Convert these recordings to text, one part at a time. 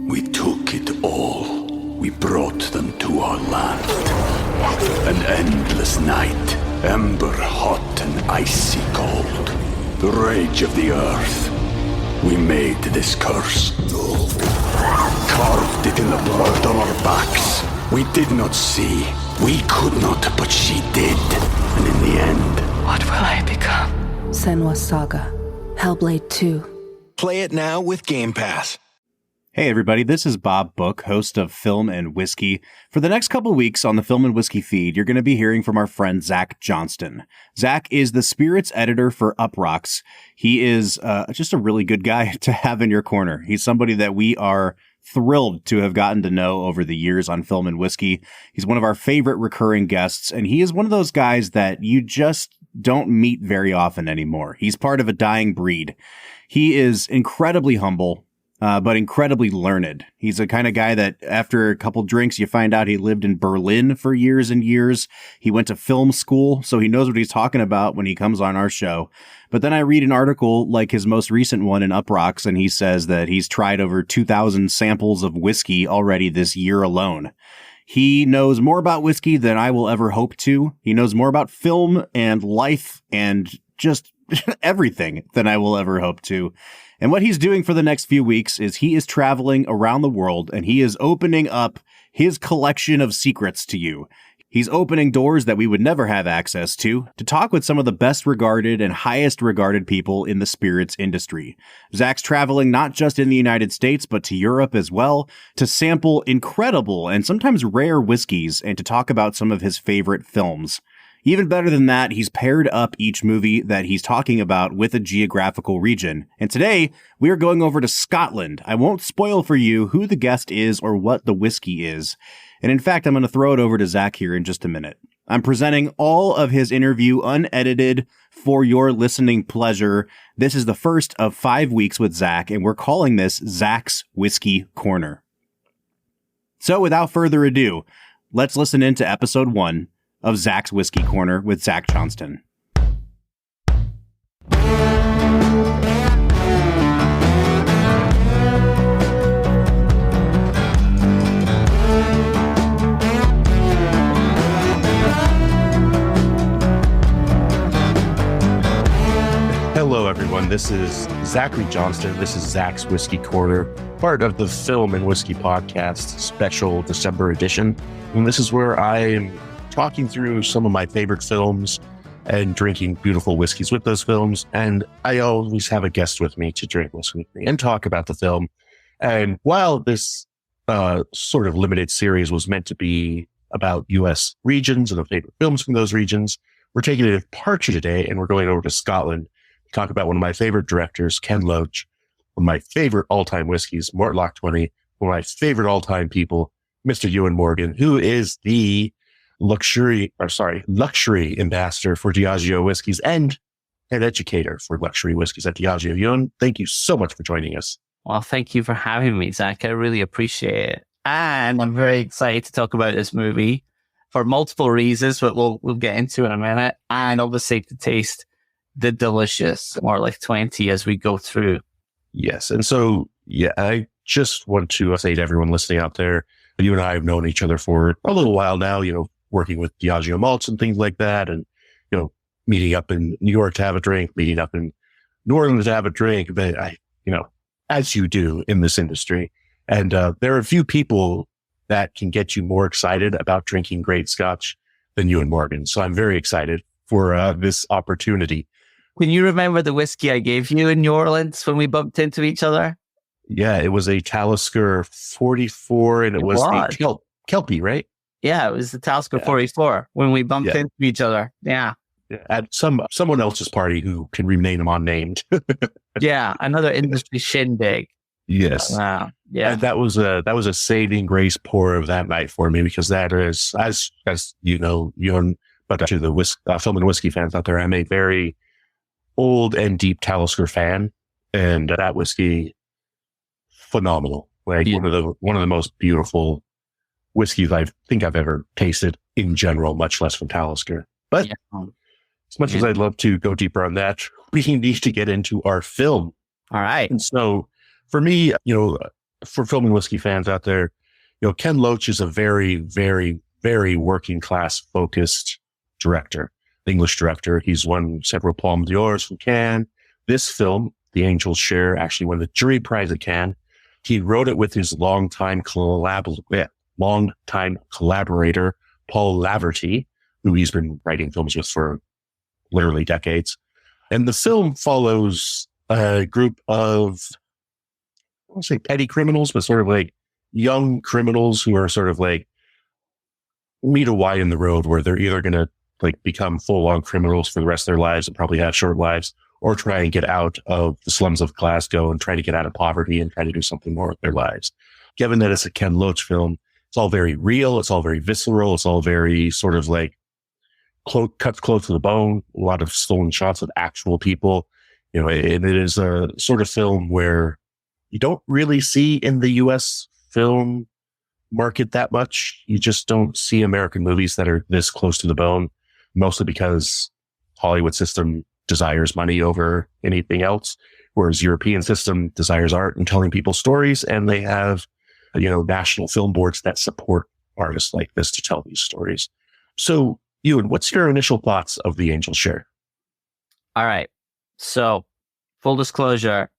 We took it all. We brought them to our land. An endless night, ember hot and icy cold. The rage of the earth. We made this curse. Carved it in the blood on our backs. We did not see. We could not, but she did. And in the end... What will I become? Senua's Saga. Hellblade 2. Play it now with Game Pass. Hey everybody, this is Bob Book, host of Film and Whiskey. For the next couple weeks on the Film and Whiskey feed, you're going to be hearing from our friend Zach Johnston. Zach is the spirits editor for Uprocks. He is just a really good guy to have in your corner. He's somebody that we are thrilled to have gotten to know over the years on Film and Whiskey. He's one of our favorite recurring guests, and he is one of those guys that you just don't meet very often anymore. He's part of a dying breed. He is incredibly humble, but incredibly learned. He's the kind of guy that after a couple drinks, you find out he lived in Berlin for years and years. He went to film school, so he knows what he's talking about when he comes on our show. But then I read an article like his most recent one in Uprocks, and he says that he's tried over 2,000 samples of whiskey already this year alone. He knows more about whiskey than I will ever hope to. He knows more about film and life and just everything than I will ever hope to. And what he's doing for the next few weeks is he is traveling around the world and he is opening up his collection of secrets to you. He's opening doors that we would never have access to talk with some of the best regarded and highest regarded people in the spirits industry. Zach's traveling not just in the United States, but to Europe as well, to sample incredible and sometimes rare whiskeys and to talk about some of his favorite films. Even better than that, he's paired up each movie that he's talking about with a geographical region. And today, we are going over to Scotland. I won't spoil for you who the guest is or what the whiskey is. And in fact, I'm going to throw it over to Zach here in just a minute. I'm presenting all of his interview unedited for your listening pleasure. This is the first of 5 weeks with Zach, and we're calling this Zach's Whiskey Corner. So without further ado, let's listen into episode 1 of Zach's Whiskey Corner with Zach Johnston. Hello, everyone. This is Zachary Johnston. This is Zach's Whiskey Corner, part of the Film and Whiskey Podcast special December edition. And this is where I am talking through some of my favorite films and drinking beautiful whiskeys with those films. And I always have a guest with me to drink whiskey with me and talk about the film. And while this sort of limited series was meant to be about U.S. regions and the favorite films from those regions, we're taking a departure today and we're going over to Scotland to talk about one of my favorite directors, Ken Loach, one of my favorite all-time whiskeys, Mortlach 20, one of my favorite all-time people, Mr. Ewan Morgan, who is the luxury ambassador for Diageo whiskeys and an educator for luxury whiskeys at Diageo. Ewan, thank you so much for joining us. Well, thank you for having me, Zach. I really appreciate it. And I'm very excited to talk about this movie for multiple reasons, but we'll get into in a minute. And obviously to taste the delicious Mortlach 20 as we go through. Yes. And so, yeah, I just want to say to everyone listening out there, you and I have known each other for a little while now, working with Diageo malts and things like that. And, meeting up in New York to have a drink, meeting up in New Orleans to have a drink, but as you do in this industry. And there are a few people that can get you more excited about drinking great scotch than Ewan Morgan. So I'm very excited for this opportunity. Can you remember the whiskey I gave you in New Orleans when we bumped into each other? Yeah, it was a Talisker 44 and it was a Kelpie, right? Yeah, it was the Talisker 44 when we bumped into each other. Yeah. At someone else's party who can remain unnamed. Yeah, another industry shindig. Yes. Wow. Yeah. And that was a saving grace pour of that night for me, because that is, as you know, but to the film and whiskey fans out there, I'm a very old and deep Talisker fan, and that whiskey, phenomenal. Like one of the most beautiful whiskeys I think I've ever tasted in general, much less from Talisker. But as much as I'd love to go deeper on that, we need to get into our film. All right. And so for me, for film and whiskey fans out there, Ken Loach is a very, very, very working class focused director, English director. He's won several Palme d'Ors from Cannes. This film, The Angel's Share, actually won the jury prize at Cannes. He wrote it with his longtime collaborator, Paul Laverty, who he's been writing films with for literally decades. And the film follows a group of, I won't say petty criminals, but sort of like young criminals who are sort of like meet a Y in the road where they're either going to like become full-on criminals for the rest of their lives and probably have short lives, or try and get out of the slums of Glasgow and try to get out of poverty and try to do something more with their lives. Given that it's a Ken Loach film, it's all very real. It's all very visceral. It's all very sort of like cuts close to the bone. A lot of stolen shots of actual people. And it is a sort of film where you don't really see in the US film market that much. You just don't see American movies that are this close to the bone, mostly because Hollywood system desires money over anything else, whereas European system desires art and telling people stories, and they have, national film boards that support artists like this to tell these stories. So, Ewan, what's your initial thoughts of The Angel's Share? All right. So, full disclosure,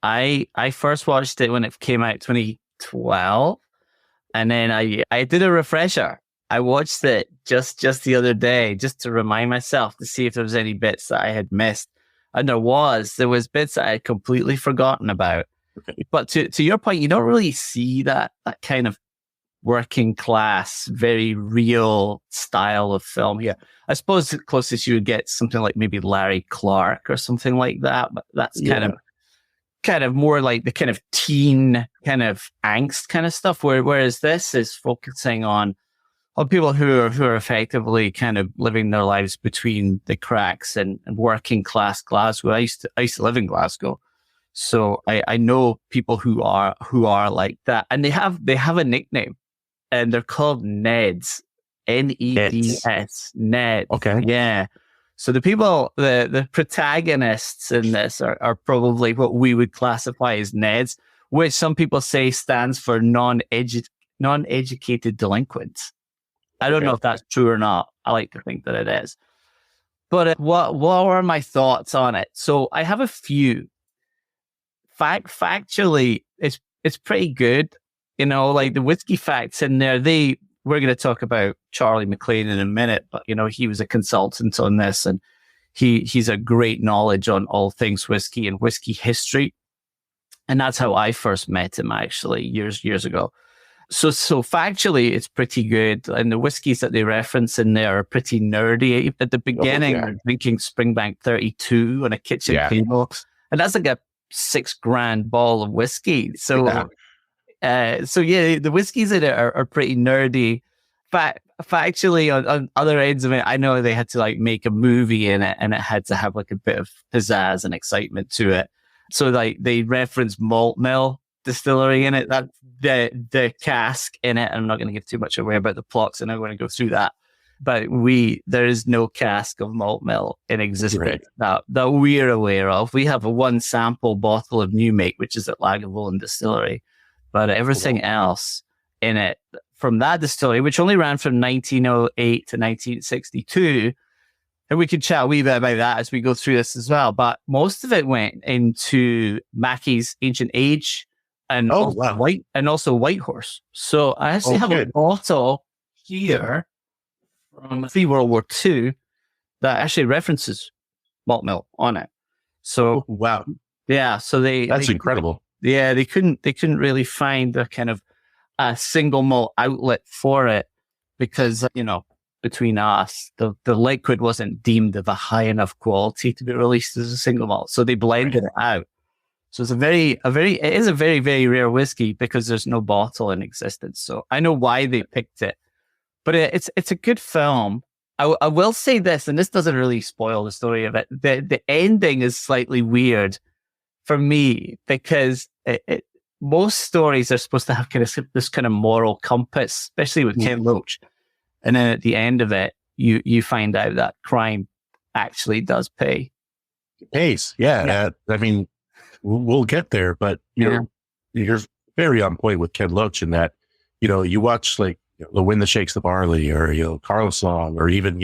I first watched it when it came out 2012, and then I did a refresher. I watched it just the other day, just to remind myself to see if there was any bits that I had missed. And there was bits that I had completely forgotten about. Okay. But to your point, you don't really see that kind of working class, very real style of film here. I suppose the closest you would get something like maybe Larry Clark or something like that, but that's kind of more like the kind of teen kind of angst kind of stuff, whereas this is focusing on people who are effectively kind of living their lives between the cracks and working class Glasgow. I used to live in Glasgow, so I know people who are like that, and they have a nickname, and they're called Neds, Neds, Ned. Okay, yeah. So the people, the protagonists in this are probably what we would classify as Neds, which some people say stands for non-educated delinquents. I don't know if that's true or not. I like to think that it is. But what are my thoughts on it? So I have a few. Factually, it's pretty good. Like the whiskey facts in there, we're going to talk about Charlie MacLean in a minute, but he was a consultant on this, and he's a great knowledge on all things whiskey and whiskey history. And that's how I first met him, actually, years ago. So factually, it's pretty good. And the whiskeys that they reference in there are pretty nerdy. At the beginning, they're drinking Springbank 32 on a kitchen table. And that's like a $6,000 ball of whiskey. So, the whiskeys in it are pretty nerdy. Factually, on other ends of it, I know they had to like make a movie in it, and it had to have like a bit of pizzazz and excitement to it. So like they reference Malt Mill Distillery in it, that the cask in it. I'm not going to give too much away about the plots, and I'm going to go through that. But there is no cask of Malt Mill in existence that we're aware of. We have a one sample bottle of New Make, which is at Lagavulin Distillery, but everything else in it from that distillery, which only ran from 1908 to 1962. And we could chat a wee bit about that as we go through this as well. But most of it went into Mackey's Ancient Age and also Whitehorse. So I actually have a bottle here from World War II that actually references Malt Mill on it. So yeah, so that's incredible. Yeah, they couldn't really find a kind of a single malt outlet for it because between us, the liquid wasn't deemed of a high enough quality to be released as a single malt. So they blended it out. So it's it is a very, very rare whiskey because there's no bottle in existence. So I know why they picked it, but it's a good film. I will say this, and this doesn't really spoil the story of it. The ending is slightly weird for me because most stories are supposed to have kind of this kind of moral compass, especially with Ken Loach. And then at the end of it, you find out that crime actually does pay. It pays, yeah. I mean, we'll get there, but your very on point with Ken Loach in that, you watch like The Wind That Shakes the Barley, or, Carl's Song, or even,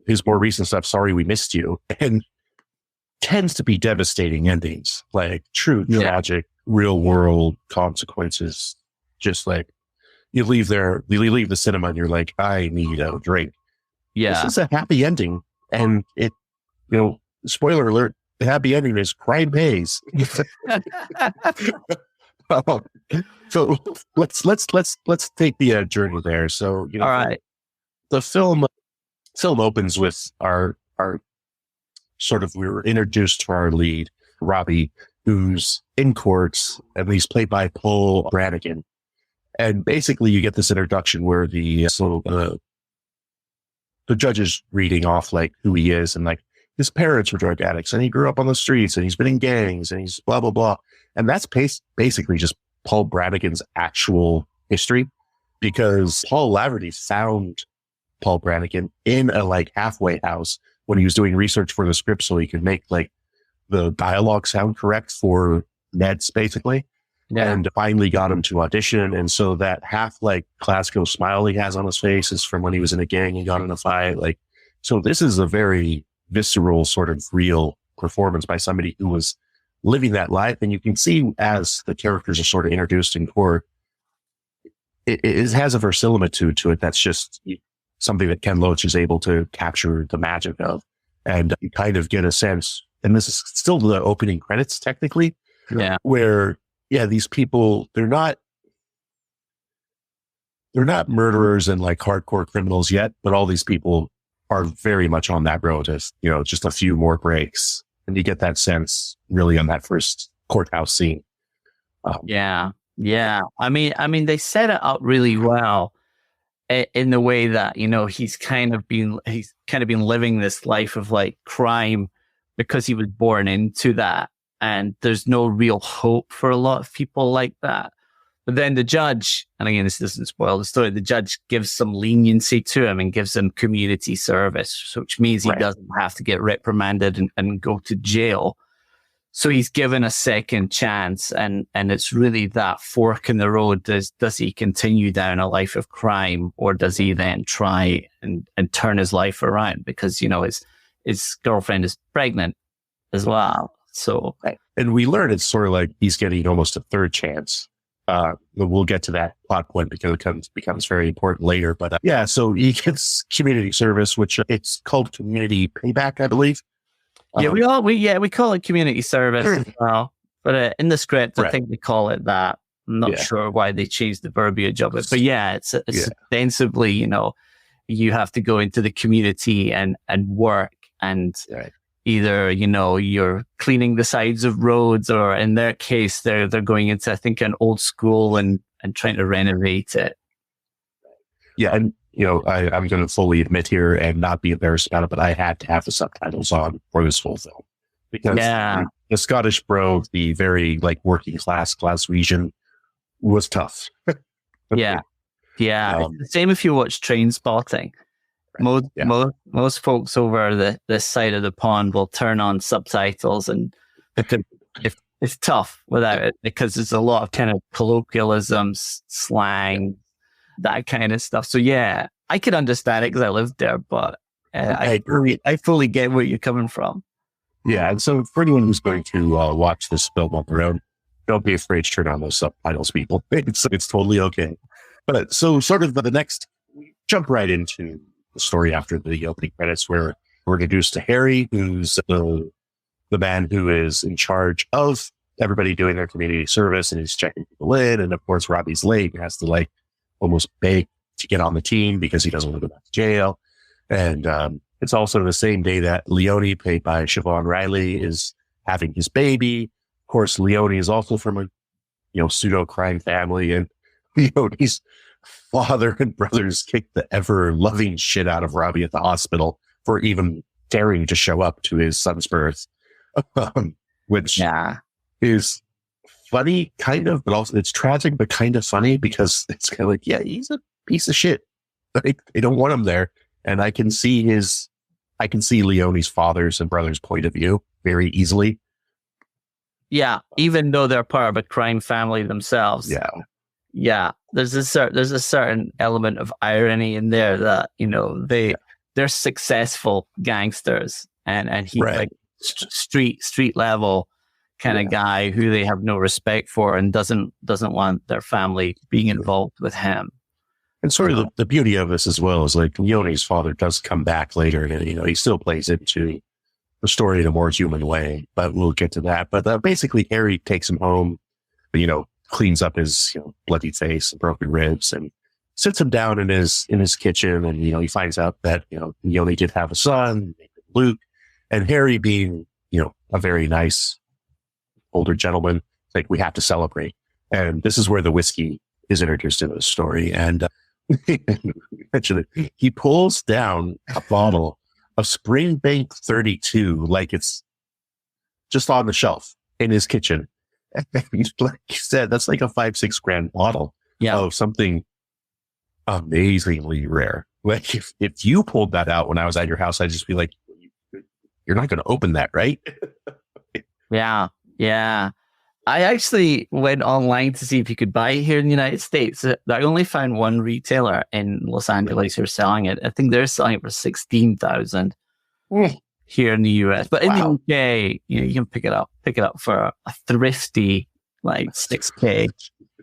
his more recent stuff, Sorry We Missed You, and tends to be devastating endings, like true tragic real world consequences. Just like you leave the cinema and you're like, I need a drink. Yeah. This is a happy ending. And it, spoiler alert, the happy ending is crime pays. So let's take the journey there. So, all right. The film opens with our sort of, we were introduced to our lead, Robbie, who's in courts, and he's played by Paul Brannigan. And basically you get this introduction where the judge is reading off like who he is, and like his parents were drug addicts and he grew up on the streets and he's been in gangs and he's blah, blah, blah. And that's basically just Paul Brannigan's actual history, because Paul Laverty found Paul Brannigan in a like halfway house when he was doing research for the script so he could make like the dialogue sound correct for Ned's basically. Yeah. And finally got him to audition. And so that half like classical smile he has on his face is from when he was in a gang and got in a fight. Like, so this is a very visceral sort of real performance by somebody who was living that life. And you can see as the characters are sort of introduced in court, it has a verisimilitude to it. That's just something that Ken Loach is able to capture the magic of. And you kind of get a sense, and this is still the opening credits technically, where, these people, they're not murderers and like hardcore criminals yet, but all these people are very much on that road as, just a few more breaks. And you get that sense really on that first courthouse scene. Yeah. I mean, they set it up really well in the way that, he's kind of been living this life of like crime because he was born into that. And there's no real hope for a lot of people like that. But then the judge, and again, this doesn't spoil the story, the judge gives some leniency to him and gives him community service, which means he doesn't have to get reprimanded and go to jail. So he's given a second chance, and it's really that fork in the road. Does he continue down a life of crime, or does he then try and turn his life around? Because, his girlfriend is pregnant as well. So, and we learn it's sort of like he's getting almost a third chance. We'll get to that plot point because it becomes very important later. But so he gets community service, which it's called community payback, I believe. We call it community service as well. But in the script, I think they call it that. I'm not sure why they changed the verbiage of it. But it's ostensibly, you have to go into the community and work and either, you're cleaning the sides of roads, or in their case, they're going into, I think, an old school and trying to renovate it. Yeah. And, I'm going to fully admit here and not be embarrassed about it, but I had to have the subtitles on for this whole film because the Scottish Brogue, the very like working class Glaswegian, was tough. Yeah. It's the same if you watch Train Spotting. Most folks over this side of the pond will turn on subtitles, and it's tough without it because there's a lot of kind of colloquialisms, slang, that kind of stuff. So I could understand it because I lived there, but I fully get where you're coming from. Yeah, and so for anyone who's going to watch this film on their own, don't be afraid to turn on those subtitles, people. It's totally okay. But so sort of the next, we jump right into the story after the opening credits, where we're introduced to Harry, who's the man who is in charge of everybody doing their community service, and he's checking people in. And of course, Robbie's late and has to like almost beg to get on the team because he doesn't want to go back to jail. And it's also the same day that Leone, played by Siobhan Riley, is having his baby. Of course, Leone is also from a pseudo crime family, and Leone's father and brothers kicked the ever loving shit out of Robbie at the hospital for even daring to show up to his son's birth, which is funny, kind of, but also it's tragic, but kind of funny because it's kind of like, he's a piece of shit. They don't want him there. And I can see Leone's father's and brother's point of view very easily. Yeah, even though they're part of a crime family themselves. Yeah. Yeah, there's a certain element of irony in there that, you know, they're successful gangsters, and he's Right. like street level kind of guy who they have no respect for and doesn't want their family being involved with him. And sort of the beauty of this as well is like Leone's father does come back later, and you know he still plays into the story in a more human way, but we'll get to that. But basically, Harry takes him home, you know, cleans up his bloody face and broken ribs, and sits him down in his kitchen, and you know he finds out that Leone did have a son, Luke, and Harry, being a very nice older gentleman, like, we have to celebrate, and this is where the whiskey is introduced into the story, and actually he pulls down a bottle of Springbank 32 like it's just on the shelf in his kitchen. And like you said, that's like a 5-6 grand bottle of something amazingly rare. Like if you pulled that out when I was at your house, I'd just be like, you're not going to open that, right? Yeah. I actually went online to see if you could buy it here in the United States. I only found one retailer in Los Angeles who are selling it. I think they're selling it for $16,000 here in the US. But in the UK, you can pick it up for a thrifty like $6K.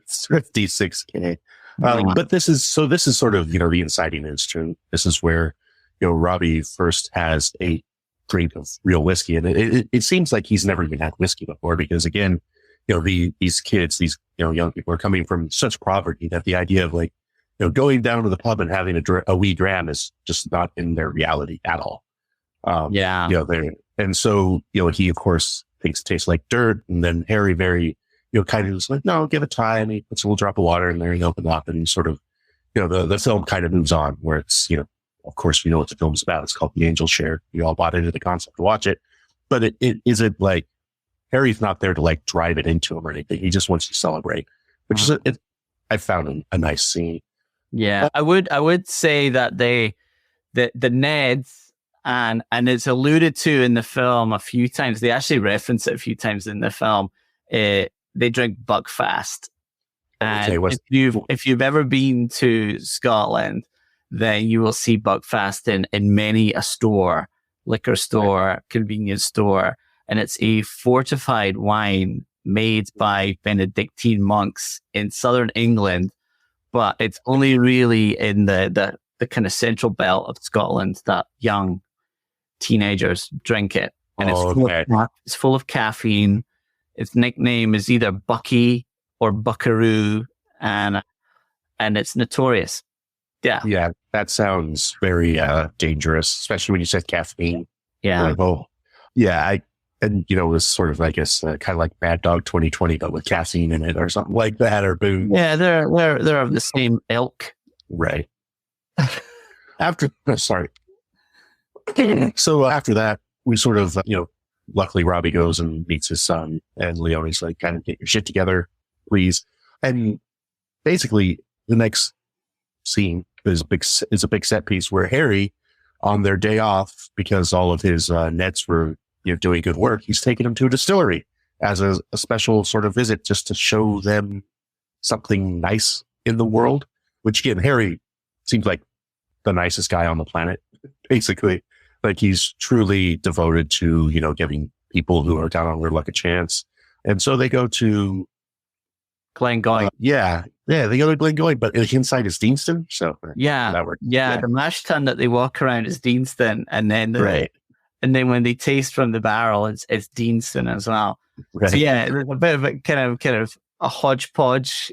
Thrifty $6K. But this is sort of the inciting incident. This is where Robbie first has a drink of real whiskey, and it seems like he's never even had whiskey before, because again, these kids, these young people are coming from such poverty that the idea of like going down to the pub and having a wee dram is just not in their reality at all. And so he of course thinks it tastes like dirt, and then Harry very kind of is like, no, give it time. He puts a little drop of water in there and open up, and sort of the film kind of moves on, where it's of course we know what the film's about. It's called The Angel Share. We all bought into the concept to watch it, but it isn't like Harry's not there to like drive it into him or anything. He just wants to celebrate, which is I found a nice scene. Yeah, I would say that the Neds, and it's alluded to in the film a few times. They actually reference it a few times in the film. They drink Buckfast, and if you've ever been to Scotland, then you will see Buckfast in many a store, liquor store, convenience store. And it's a fortified wine made by Benedictine monks in southern England, but it's only really in the kind of central belt of Scotland that young teenagers drink it. And it's full of caffeine. Its nickname is either Bucky or Buckaroo, and it's notorious. Yeah, that sounds very dangerous, especially when you said caffeine. Yeah. Like, and it was sort of, I guess, kind of like Mad Dog 2020, but with caffeine in it or something like that, or booze. Yeah, they're of the same ilk. Right. So after that, we sort of, luckily Robbie goes and meets his son, and Leone's like, kind of get your shit together, please. And basically the next scene is a big set piece where Harry, on their day off, because all of his nets were doing good work, he's taking them to a distillery as a special sort of visit, just to show them something nice in the world, which again, Harry seems like the nicest guy on the planet, basically. Like, he's truly devoted to, giving people who are down on their luck a chance. And so they go to Glengoyne. They go to Glengoyne, but inside is Deanston. So that works. Yeah, the mash tun that they walk around is Deanston, and then and then when they taste from the barrel, it's Deanston as well. Right. So yeah, there's a bit of a kind of a hodgepodge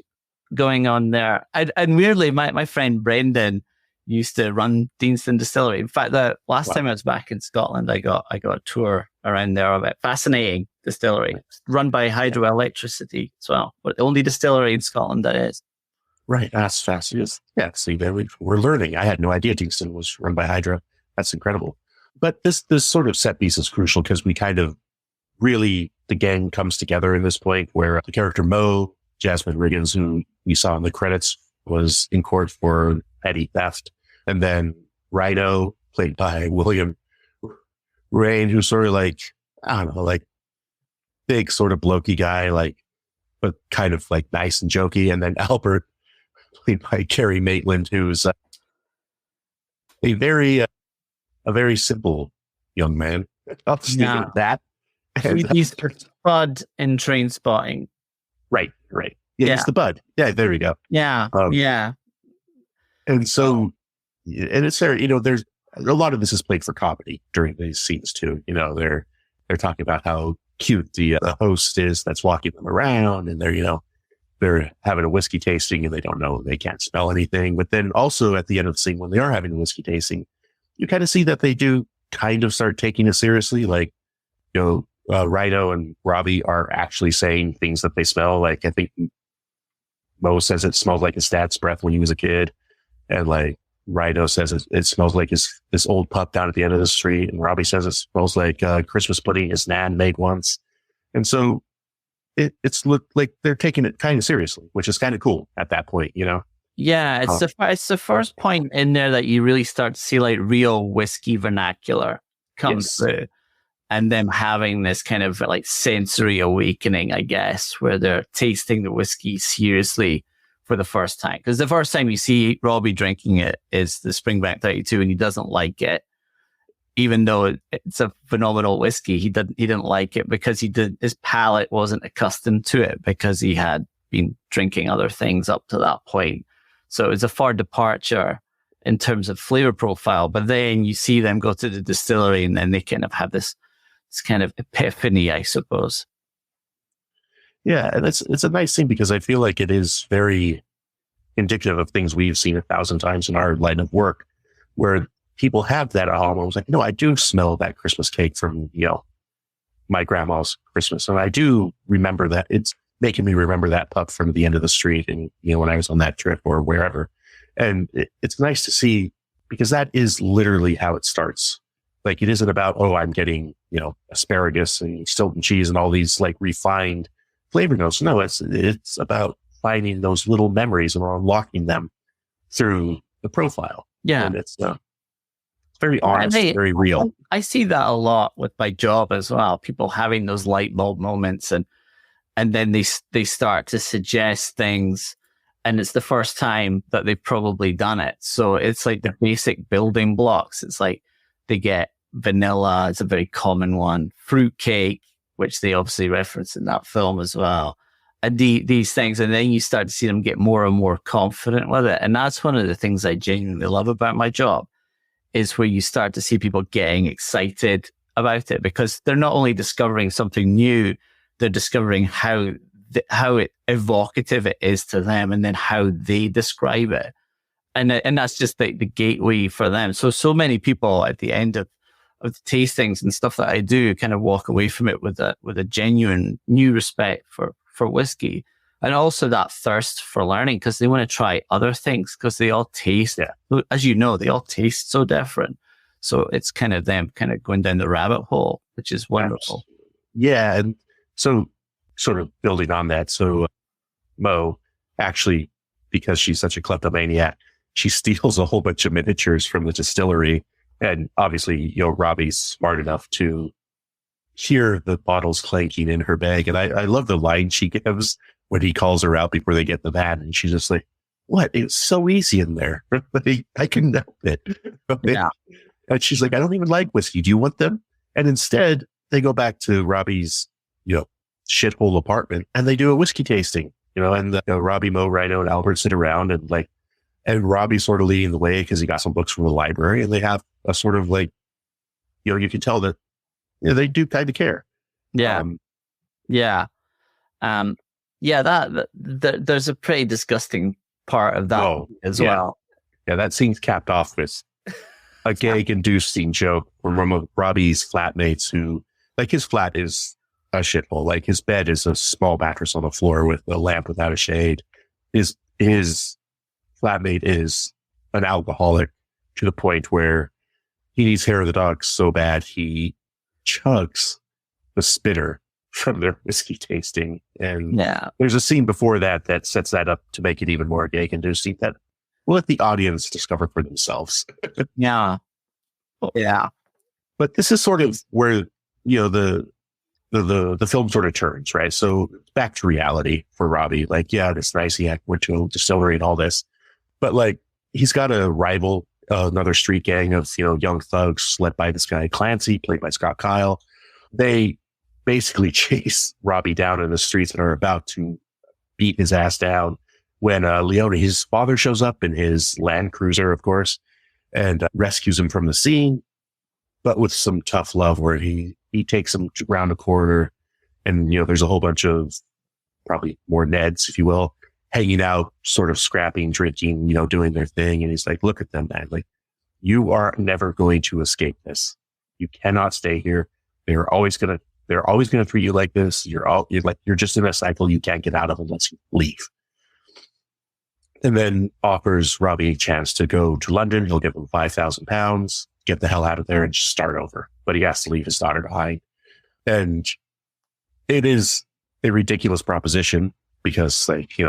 going on there. And weirdly, my friend Brendan used to run Deanston Distillery. In fact, the last time I was back in Scotland, I got a tour around there of it. Fascinating distillery, run by hydroelectricity as well, but the only distillery in Scotland that is. Right, that's fascinating. Yeah, see, we're learning. I had no idea Deanston was run by hydro. That's incredible. But this sort of set piece is crucial, because we kind of really, the gang comes together in this point where the character Mo, Jasmine Riggins, who we saw in the credits, was in court for petty theft. And then Rhino, played by William Rain, who's sort of like, I don't know, like big sort of blokey guy, like, but kind of like nice and jokey. And then Albert, played by Carrie Maitland, who's a very simple young man. I'll just leave it at that. And, He's Bud in Train Spotting. right. Yeah, he's the bud. Yeah, there we go. Yeah. And so, and it's there, there's a lot of this is played for comedy during these scenes too. They're talking about how cute the host is that's walking them around, and they're having a whiskey tasting and they don't know, they can't smell anything. But then also at the end of the scene, when they are having a whiskey tasting, you kind of see that they do kind of start taking it seriously. Like, Rhino and Robbie are actually saying things that they smell. Like, I think Mo says it smells like his dad's breath when he was a kid. And like Rhino says it smells like this old pup down at the end of the street. And Robbie says it smells like Christmas pudding his nan made once. And so it's looked like they're taking it kind of seriously, which is kind of cool at that point, Yeah, it's the first point in there that you really start to see like real whiskey vernacular come through, and them having this kind of like sensory awakening, I guess, where they're tasting the whiskey seriously for the first time. Because the first time you see Robbie drinking it is the Springbank 32, and he doesn't like it, even though it's a phenomenal whiskey. He didn't like it because his palate wasn't accustomed to it because he had been drinking other things up to that point. So it was a far departure in terms of flavor profile. But then you see them go to the distillery, and then they kind of have this kind of epiphany, I suppose. Yeah, and it's a nice thing because I feel like it is very indicative of things we've seen 1,000 times in our line of work, where people have that aha moment. Like, no, I do smell that Christmas cake from, my grandma's Christmas. And I do remember that. It's making me remember that pup from the end of the street and, when I was on that trip or wherever. And it's nice to see, because that is literally how it starts. Like, it isn't about, I'm getting, asparagus and Stilton cheese and all these like refined flavor notes. No, it's about finding those little memories and unlocking them through the profile. Yeah. And it's very honest, very real. I see that a lot with my job as well. People having those light bulb moments, and then they start to suggest things, and it's the first time that they've probably done it. So it's like the basic building blocks. It's like they get vanilla, it's a very common one, fruitcake, which they obviously reference in that film as well. And these things, and then you start to see them get more and more confident with it. And that's one of the things I genuinely love about my job, is where you start to see people getting excited about it, because they're not only discovering something new, they're discovering how evocative it is to them, and then how they describe it. And that's just the gateway for them. So many people at the end of the tastings and stuff that I do kind of walk away from it with a genuine new respect for whiskey, and also that thirst for learning, because they want to try other things, because they all taste, as they all taste so different. So it's kind of them kind of going down the rabbit hole, which is wonderful. Yeah. And so sort of building on that. So Mo, actually, because she's such a kleptomaniac, she steals a whole bunch of miniatures from the distillery. And obviously, Robbie's smart enough to hear the bottles clanking in her bag. And I love the line she gives when he calls her out before they get in the van. And she's just like, what? It's so easy in there. I couldn't help it. Yeah. And she's like, I don't even like whiskey. Do you want them? And instead, they go back to Robbie's, shithole apartment, and they do a whiskey tasting, and Robbie, Mo, Rhino, and Albert sit around, and Robbie's sort of leading the way because he got some books from the library, and they have a sort of like, you can tell that they do kind of care. Yeah. There's a pretty disgusting part of that as well. Yeah, that scene's capped off with a gag-inducing joke from one of Robbie's flatmates who, like, his flat is a shithole. Like, his bed is a small mattress on the floor with a lamp without a shade. His flatmate is an alcoholic to the point where he needs hair of the dog so bad he chugs the spitter from their whiskey tasting. And there's a scene before that sets that up to make it even more gag-inducing that we'll let the audience discover for themselves. Yeah. But this is sort of where, the the film sort of turns, right? So back to reality for Robbie. Like, yeah, it's nice. He went to a distillery and all this, but like, he's got a rival, another street gang of, young thugs led by this guy, Clancy, played by Scott Kyle. They basically chase Robbie down in the streets and are about to beat his ass down when Leone, his father, shows up in his Land Cruiser, of course, and rescues him from the scene, but with some tough love where he takes him around a corner and, there's a whole bunch of probably more Neds, if you will, hanging out, sort of scrapping, drinking, doing their thing. And he's like, look at them, man. Like, you are never going to escape this. You cannot stay here. They're always going to treat you like this. You're just in a cycle you can't get out of unless you leave. And then offers Robbie a chance to go to London. He'll give him £5,000, get the hell out of there and just start over. But he has to leave his daughter behind. And it is a ridiculous proposition because, like, he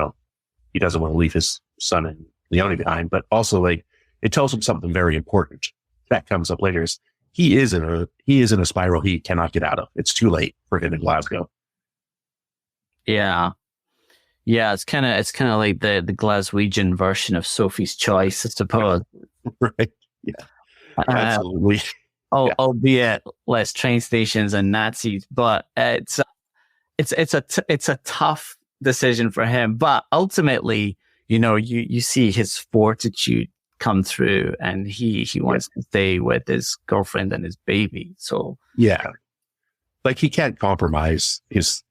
doesn't want to leave his son and Leone behind, but also, like, it tells him something very important that comes up later. Is he is in a spiral he cannot get out of. It's too late for him in Glasgow. Yeah. Yeah, it's kind of like the Glaswegian version of Sophie's Choice, I suppose. Right. Yeah. Absolutely. Albeit less train stations and Nazis, but it's a tough decision for him. But ultimately, you see his fortitude come through, and he wants to stay with his girlfriend and his baby. So yeah, like, he can't compromise his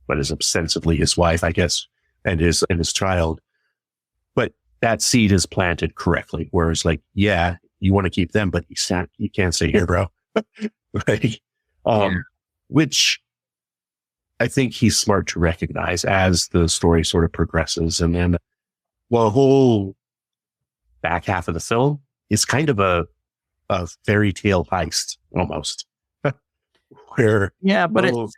what is ostensibly his wife, I guess, and his child. But that seed is planted correctly. Whereas, like, yeah, you want to keep them, but you can't stay here, bro. Right? Which I think he's smart to recognize as the story sort of progresses. And then, the whole back half of the film is kind of a fairy tale heist almost. But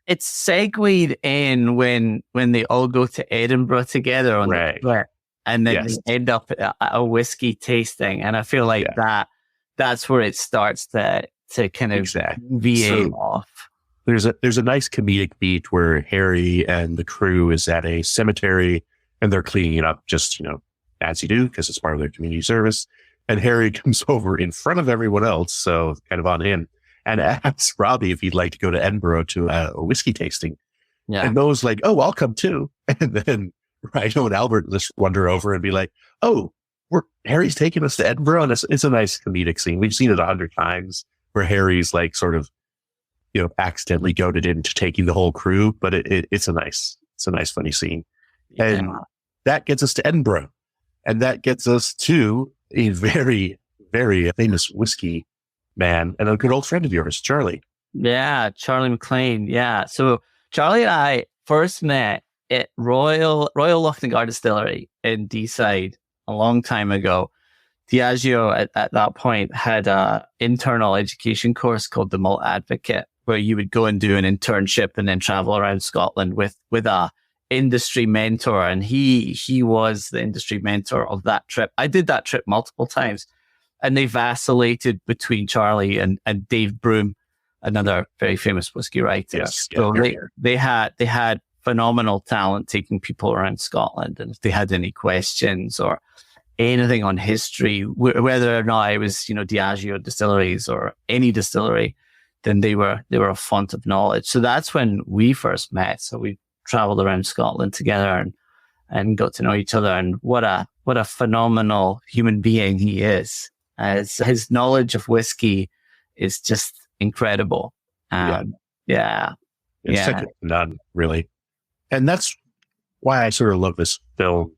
it's segued in when they all go to Edinburgh together on the trip, and then they end up at a whiskey tasting, and I feel like that's where it starts to kind of veer off. There's a nice comedic beat where Harry and the crew is at a cemetery and they're cleaning up, just as you do, because it's part of their community service. And Harry comes over in front of everyone else, so kind of on in, and asks Robbie if he'd like to go to Edinburgh to a whiskey tasting. Yeah. And Mo's like, oh, I'll come too. And then Rhino and Albert just wander over and be like, oh, Harry's taking us to Edinburgh. And it's a nice comedic scene. We've seen it 100 times where Harry's like sort of, accidentally goaded into taking the whole crew. But it's a nice funny scene. Yeah. And that gets us to Edinburgh. And that gets us to a very, very famous whiskey man and a good old friend of yours, Charlie. Yeah, Charlie McLean. Yeah. So Charlie and I first met at Royal Lochnagar Distillery in Deeside a long time ago. Diageo at that point had a internal education course called the Malt Advocate, where you would go and do an internship and then travel around Scotland with a industry mentor. And he was the industry mentor of that trip. I did that trip multiple times. And they vacillated between Charlie and Dave Broom, another very famous whiskey writer. Yes, so they had phenomenal talent taking people around Scotland. And if they had any questions or anything on history, whether or not it was, Diageo distilleries or any distillery, then they were a font of knowledge. So that's when we first met. So we traveled around Scotland together and got to know each other. And what a phenomenal human being he is. As his knowledge of whiskey is just incredible. Second to none, really. And that's why I sort of love this film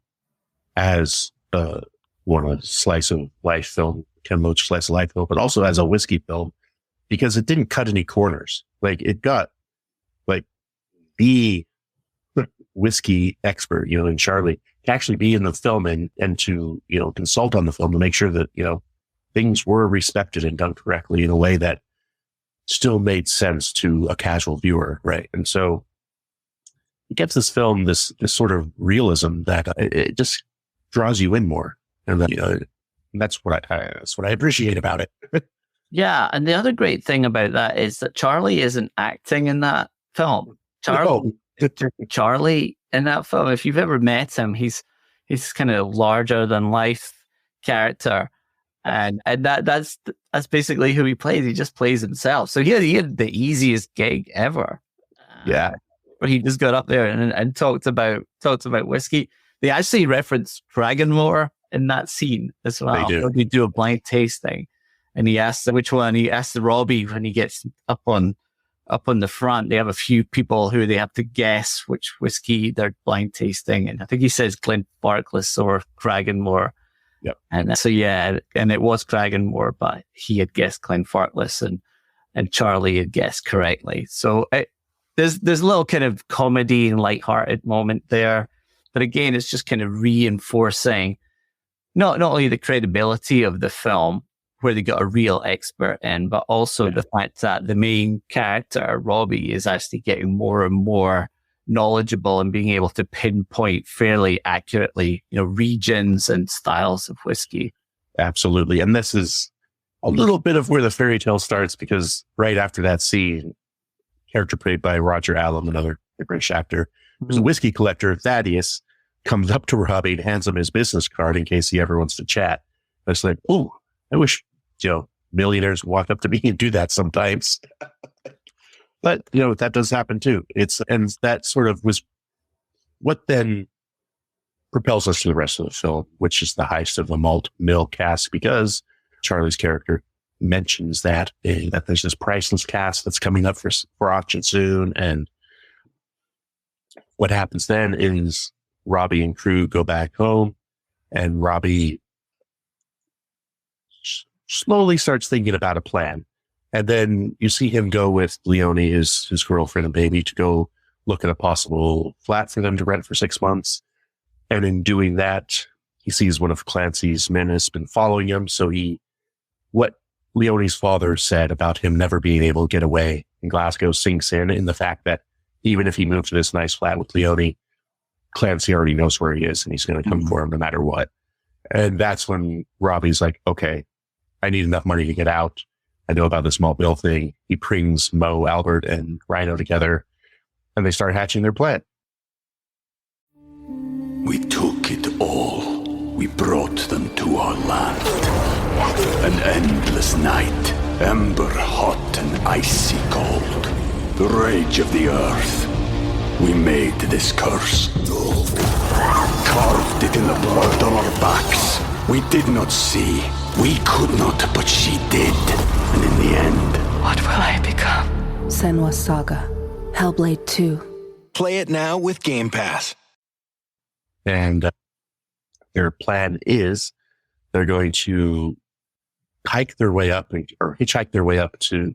as one of slice of life film, Ken Loach slice of life film, but also as a whiskey film, because it didn't cut any corners. Like, it got like the whiskey expert, in Charlie, to actually be in the film and to, consult on the film to make sure that, things were respected and done correctly in a way that still made sense to a casual viewer, right? And so it gives this film this sort of realism that it just draws you in more, and that's what I appreciate about it. Yeah, and the other great thing about that is that Charlie isn't acting in that film. Charlie in that film, if you've ever met him, he's kind of larger than life character, and that's basically who he plays. He just plays himself. So he had the easiest gig ever. Yeah, where he just got up there and talked about whiskey. They actually reference Dragonmore in that scene as well. They do. They do a blind tasting, and he asks which one. He asks Robbie when he gets up on the front. They have a few people who they have to guess which whiskey they're blind tasting, and I think he says Glenfarclas or Dragonmore. Yep. And so and it was Dragonmore, but he had guessed Glenfarclas, and Charlie had guessed correctly. So there's a little kind of comedy and lighthearted moment there. But again, it's just kind of reinforcing not only the credibility of the film, where they got a real expert in, but also the fact that the main character, Robbie, is actually getting more and more knowledgeable and being able to pinpoint fairly accurately, regions and styles of whiskey. Absolutely. And this is a little bit of where the fairy tale starts, because right after that scene, character played by Roger Allam, another British actor, who's a whiskey collector, Thaddeus, comes up to Robbie and hands him his business card in case he ever wants to chat. And it's like, oh, I wish, millionaires walk up to me and do that sometimes. But, that does happen too. And that sort of was what then propels us to the rest of the film, which is the heist of the malt mill cask, because Charlie's character mentions that there's this priceless cask that's coming up for auction soon. And what happens then is Robbie and crew go back home, and Robbie slowly starts thinking about a plan. And then you see him go with Leonie, his girlfriend and baby, to go look at a possible flat for them to rent for 6 months. And in doing that, he sees one of Clancy's men has been following him. So what Leonie's father said about him never being able to get away in Glasgow sinks in the fact that even if he moved to this nice flat with Leonie, Clancy already knows where he is and he's going to come for him no matter what. And that's when Robbie's like, okay, I need enough money to get out. I know about this malt bill thing. He brings Mo, Albert, and Rhino together, and they start hatching their plan. We took it all. We brought them to our land. An endless night, ember hot and icy cold. The rage of the earth. We made this curse. Carved it in the blood on our backs. We did not see. We could not, but she did. And in the end... What will I become? Senwa Saga. Hellblade 2. Play it now with Game Pass. And their plan is they're going to hike their way up or hitchhike their way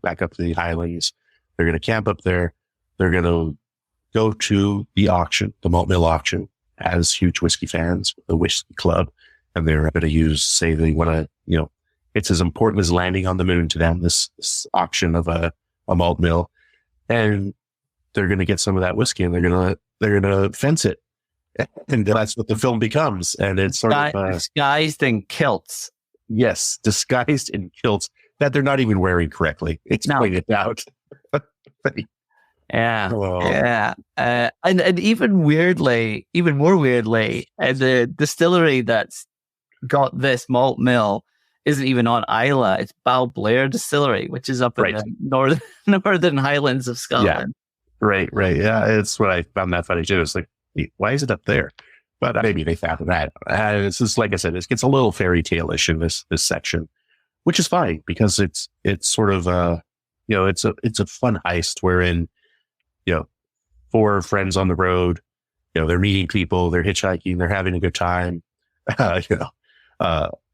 back up to the Highlands. They're going to camp up there. They're going to go to the auction, the malt mill auction, as huge whiskey fans, the whiskey club. And they're going to say they want to, it's as important as landing on the moon to them, this auction of a malt mill. And they're going to get some of that whiskey and they're going to fence it. And that's what the film becomes. And it's sort of disguised in kilts. Yes, disguised in kilts that they're not even wearing correctly. It's pointed out. Yeah. Oh. Yeah. And even more weirdly, the distillery that's got this malt mill isn't even on Isla. It's Balblair Distillery, which is up in the northern Highlands of Scotland. Yeah. Right. Yeah, it's what I found that funny too. It's like, why is it up there? But maybe they found that. It's just, like I said, it gets a little fairy tale-ish in this section, which is fine because it's sort of it's a fun heist wherein 4 friends on the road, they're meeting people, they're hitchhiking, they're having a good time.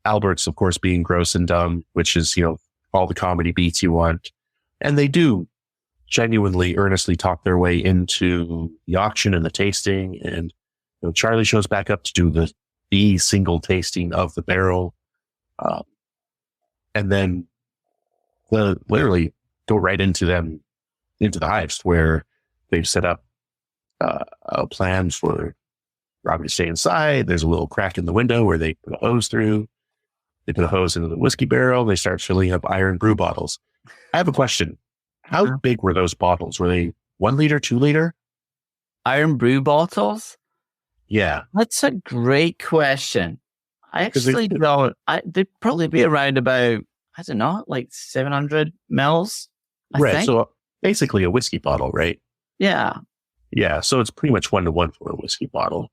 Albert's of course being gross and dumb, which is all the comedy beats you want, and they do genuinely, earnestly talk their way into the auction and the tasting. And Charlie shows back up to do the single tasting of the barrel, and then literally go right into the heist where they've set up a plan for Robbie to stay inside. There's a little crack in the window where they put a hose through. They put a hose into the whiskey barrel. They start filling up iron brew bottles. I have a question. How big were those bottles? Were they 1 liter, 2 liter? Iron brew bottles? Yeah. That's a great question. I actually don't. They'd probably be around about, I don't know, like 700 mils. I think. So basically a whiskey bottle, right? Yeah. Yeah. So it's pretty much 1-to-1 for a whiskey bottle.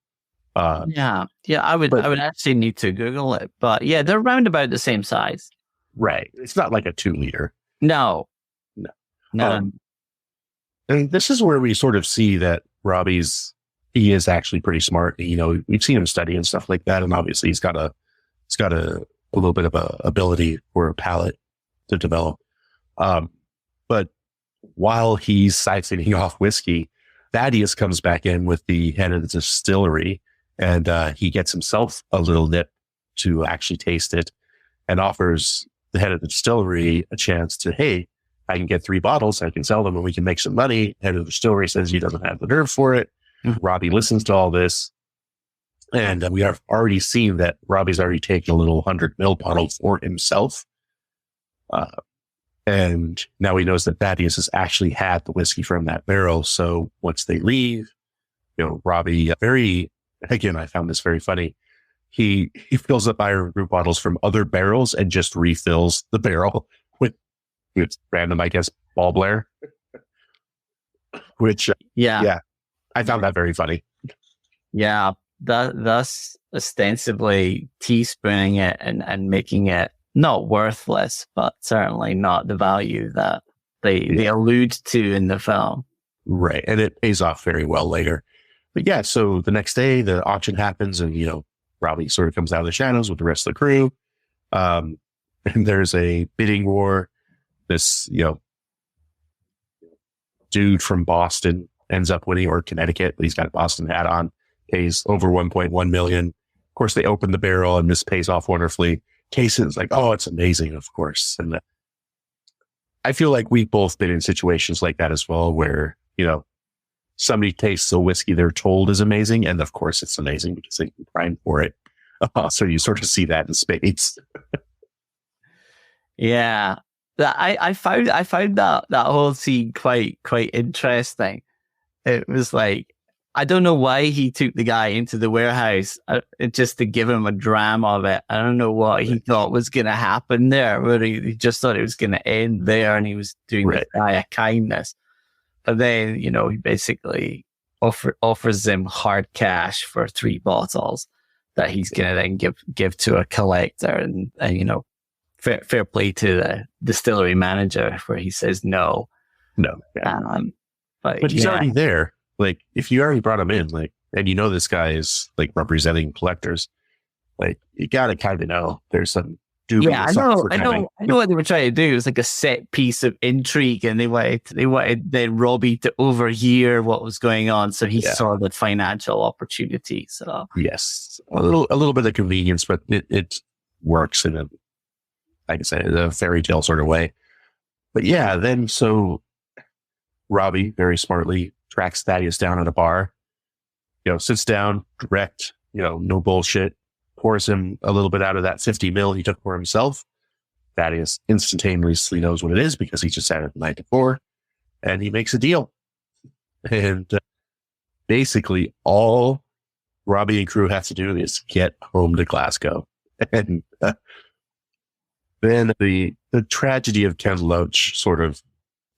Yeah. I would actually need to Google it, but yeah, they're around about the same size. Right. It's not like a 2 liter. No. And this is where we sort of see that he is actually pretty smart. You know, we've seen him study and stuff like that. And obviously he's got a little bit of a ability for a palate to develop. But while he's siphoning off whiskey, Thaddeus comes back in with the head of the distillery, and he gets himself a little nip to actually taste it, and offers the head of the distillery a chance to, hey, I can get 3 bottles, I can sell them, and we can make some money. Head of the distillery says he doesn't have the nerve for it. Robbie listens to all this, and we have already seen that Robbie's already taken a little 100 ml bottle for himself. And now he knows that Thaddeus has actually had the whiskey from that barrel. So once they leave, you know, Robbie, again, I found this very funny. He fills up iron brew bottles from other barrels and just refills the barrel with random, I guess, ball blair, which, yeah, I found that very funny. Yeah. Thus ostensibly teaspooning it and making it not worthless, but certainly not the value that they allude to in the film. Right. And it pays off very well later. But yeah, so the next day the auction happens, and, you know, Robbie sort of comes out of the shadows with the rest of the crew. And there's a bidding war. This, you know, dude from Boston ends up winning, or Connecticut, but he's got a Boston hat on, pays over 1.1 million. Of course, they open the barrel and this pays off wonderfully. Casey's like, oh, it's amazing, of course. And I feel like we've both been in situations like that as well, where, you know, somebody tastes a whiskey they're told is amazing, and of course it's amazing because they can prime for it. So you sort of see that in spades. Yeah, I found that whole scene quite interesting. It was like, I don't know why he took the guy into the warehouse just to give him a dram of it. I don't know what he thought was going to happen there, where he just thought it was going to end there, and he was doing the guy a kindness. But then, you know, he basically offers him hard cash for 3 bottles that he's going to then give to a collector, and you know, fair play to the distillery manager, where he says no. Yeah. But he's already there. Like, if you already brought him in, like, and you know this guy is like representing collectors, like, you gotta kind of know there's some dubious. Yeah, I know what they were trying to do. It was like a set piece of intrigue, and they wanted then Robbie to overhear what was going on, so he saw the financial opportunity. So yes, a little bit of convenience, but it works in a, like I said, a fairy tale sort of way. But yeah, then so Robbie very smartly tracks Thaddeus down at a bar, you know, sits down, direct, you know, no bullshit, pours him a little bit out of that 50 mil he took for himself. Thaddeus instantaneously knows what it is because he just had it the night before, and he makes a deal. And basically all Robbie and crew have to do is get home to Glasgow. And then the tragedy of Ken Loach sort of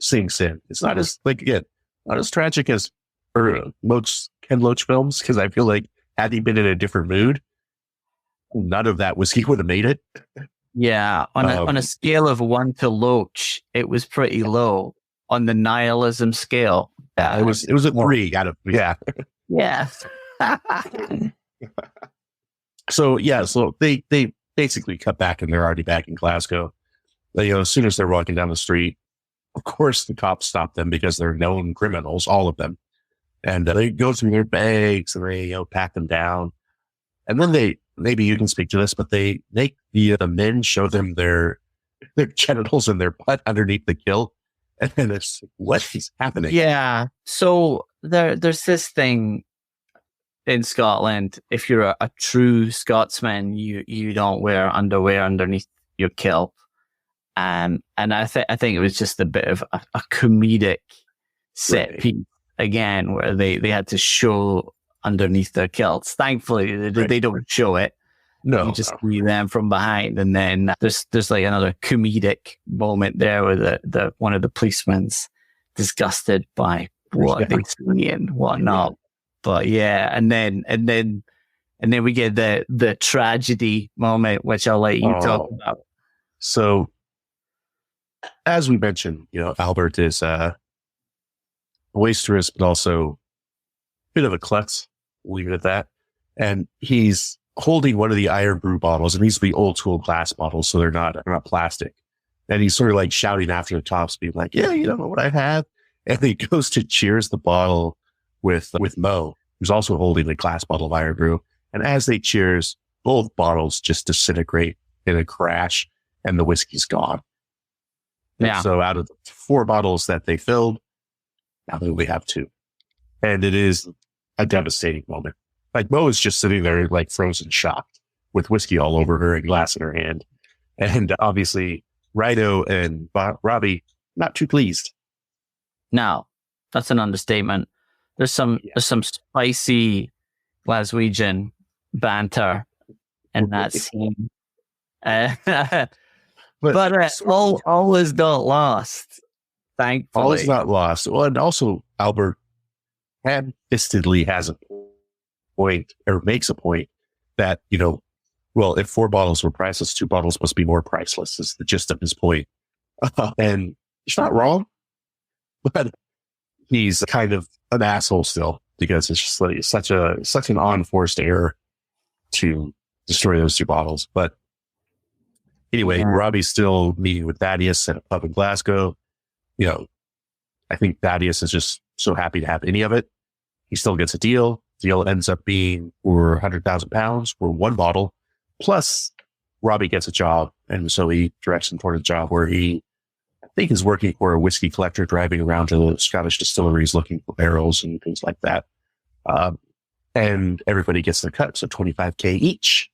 sinks in. It's not as, like, again, not as tragic as Ken Loach films, because I feel like had he been in a different mood, none of that whiskey would have made it. Yeah, on a scale of 1 to Loach, it was pretty low on the nihilism scale. Yeah, it was a 3 out of Yeah. So they basically cut back, and they're already back in Glasgow. You know, as soon as they're walking down the street, of course the cops stop them because they're known criminals, all of them, and they go through their bags and they, you know, pat them down, and then maybe you can speak to this, but they make the men show them their genitals and their butt underneath the kilt, and then it's, what is happening? Yeah. So there's this thing. in Scotland, if you're a true Scotsman, you don't wear underwear underneath your kilt. And I think it was just a bit of a comedic set piece again, where they had to show underneath their kilts. Thankfully, they don't show it. No, you just see them from behind, and then there's like another comedic moment there where the one of the policemen's disgusted by what they see and whatnot. But yeah, and then we get the tragedy moment, which I'll let you talk about. So, as we mentioned, Albert is boisterous, but also a bit of a klutz. We'll leave it at that. And he's holding one of the iron brew bottles, and these are the old school glass bottles, so they're not plastic. And he's sort of like shouting after the tops, being like, "Yeah, you don't know what I have." And he goes to cheers the bottle with Mo, who's also holding the glass bottle of iron brew. And as they cheers, both bottles just disintegrate in a crash, and the whiskey's gone. Yeah. And so out of the 4 bottles that they filled, now they only have 2. And it is a devastating moment. Like, Mo is just sitting there like frozen shocked with whiskey all over her and glass in her hand. And obviously Rhino and Robbie, not too pleased. No, that's an understatement. There's some spicy Glaswegian banter in that scene. But all is not lost, thankfully. All is not lost. Well, and also Albert ham-fistedly has a point, or makes a point, that, well, if 4 bottles were priceless, 2 bottles must be more priceless, is the gist of his point. And he's not wrong, but he's kind of an asshole still, because it's just like such an unforced error to destroy those 2 bottles. But anyway, Robbie's still meeting with Thaddeus at a pub in Glasgow. I think Thaddeus is just so happy to have any of it. He still gets a deal. Deal ends up being for £100,000 for 1 bottle. Plus, Robbie gets a job, and so he directs him toward a job where he, I think, is working for a whiskey collector, driving around to the Scottish distilleries looking for barrels and things like that. And everybody gets their cut, so $25,000 each.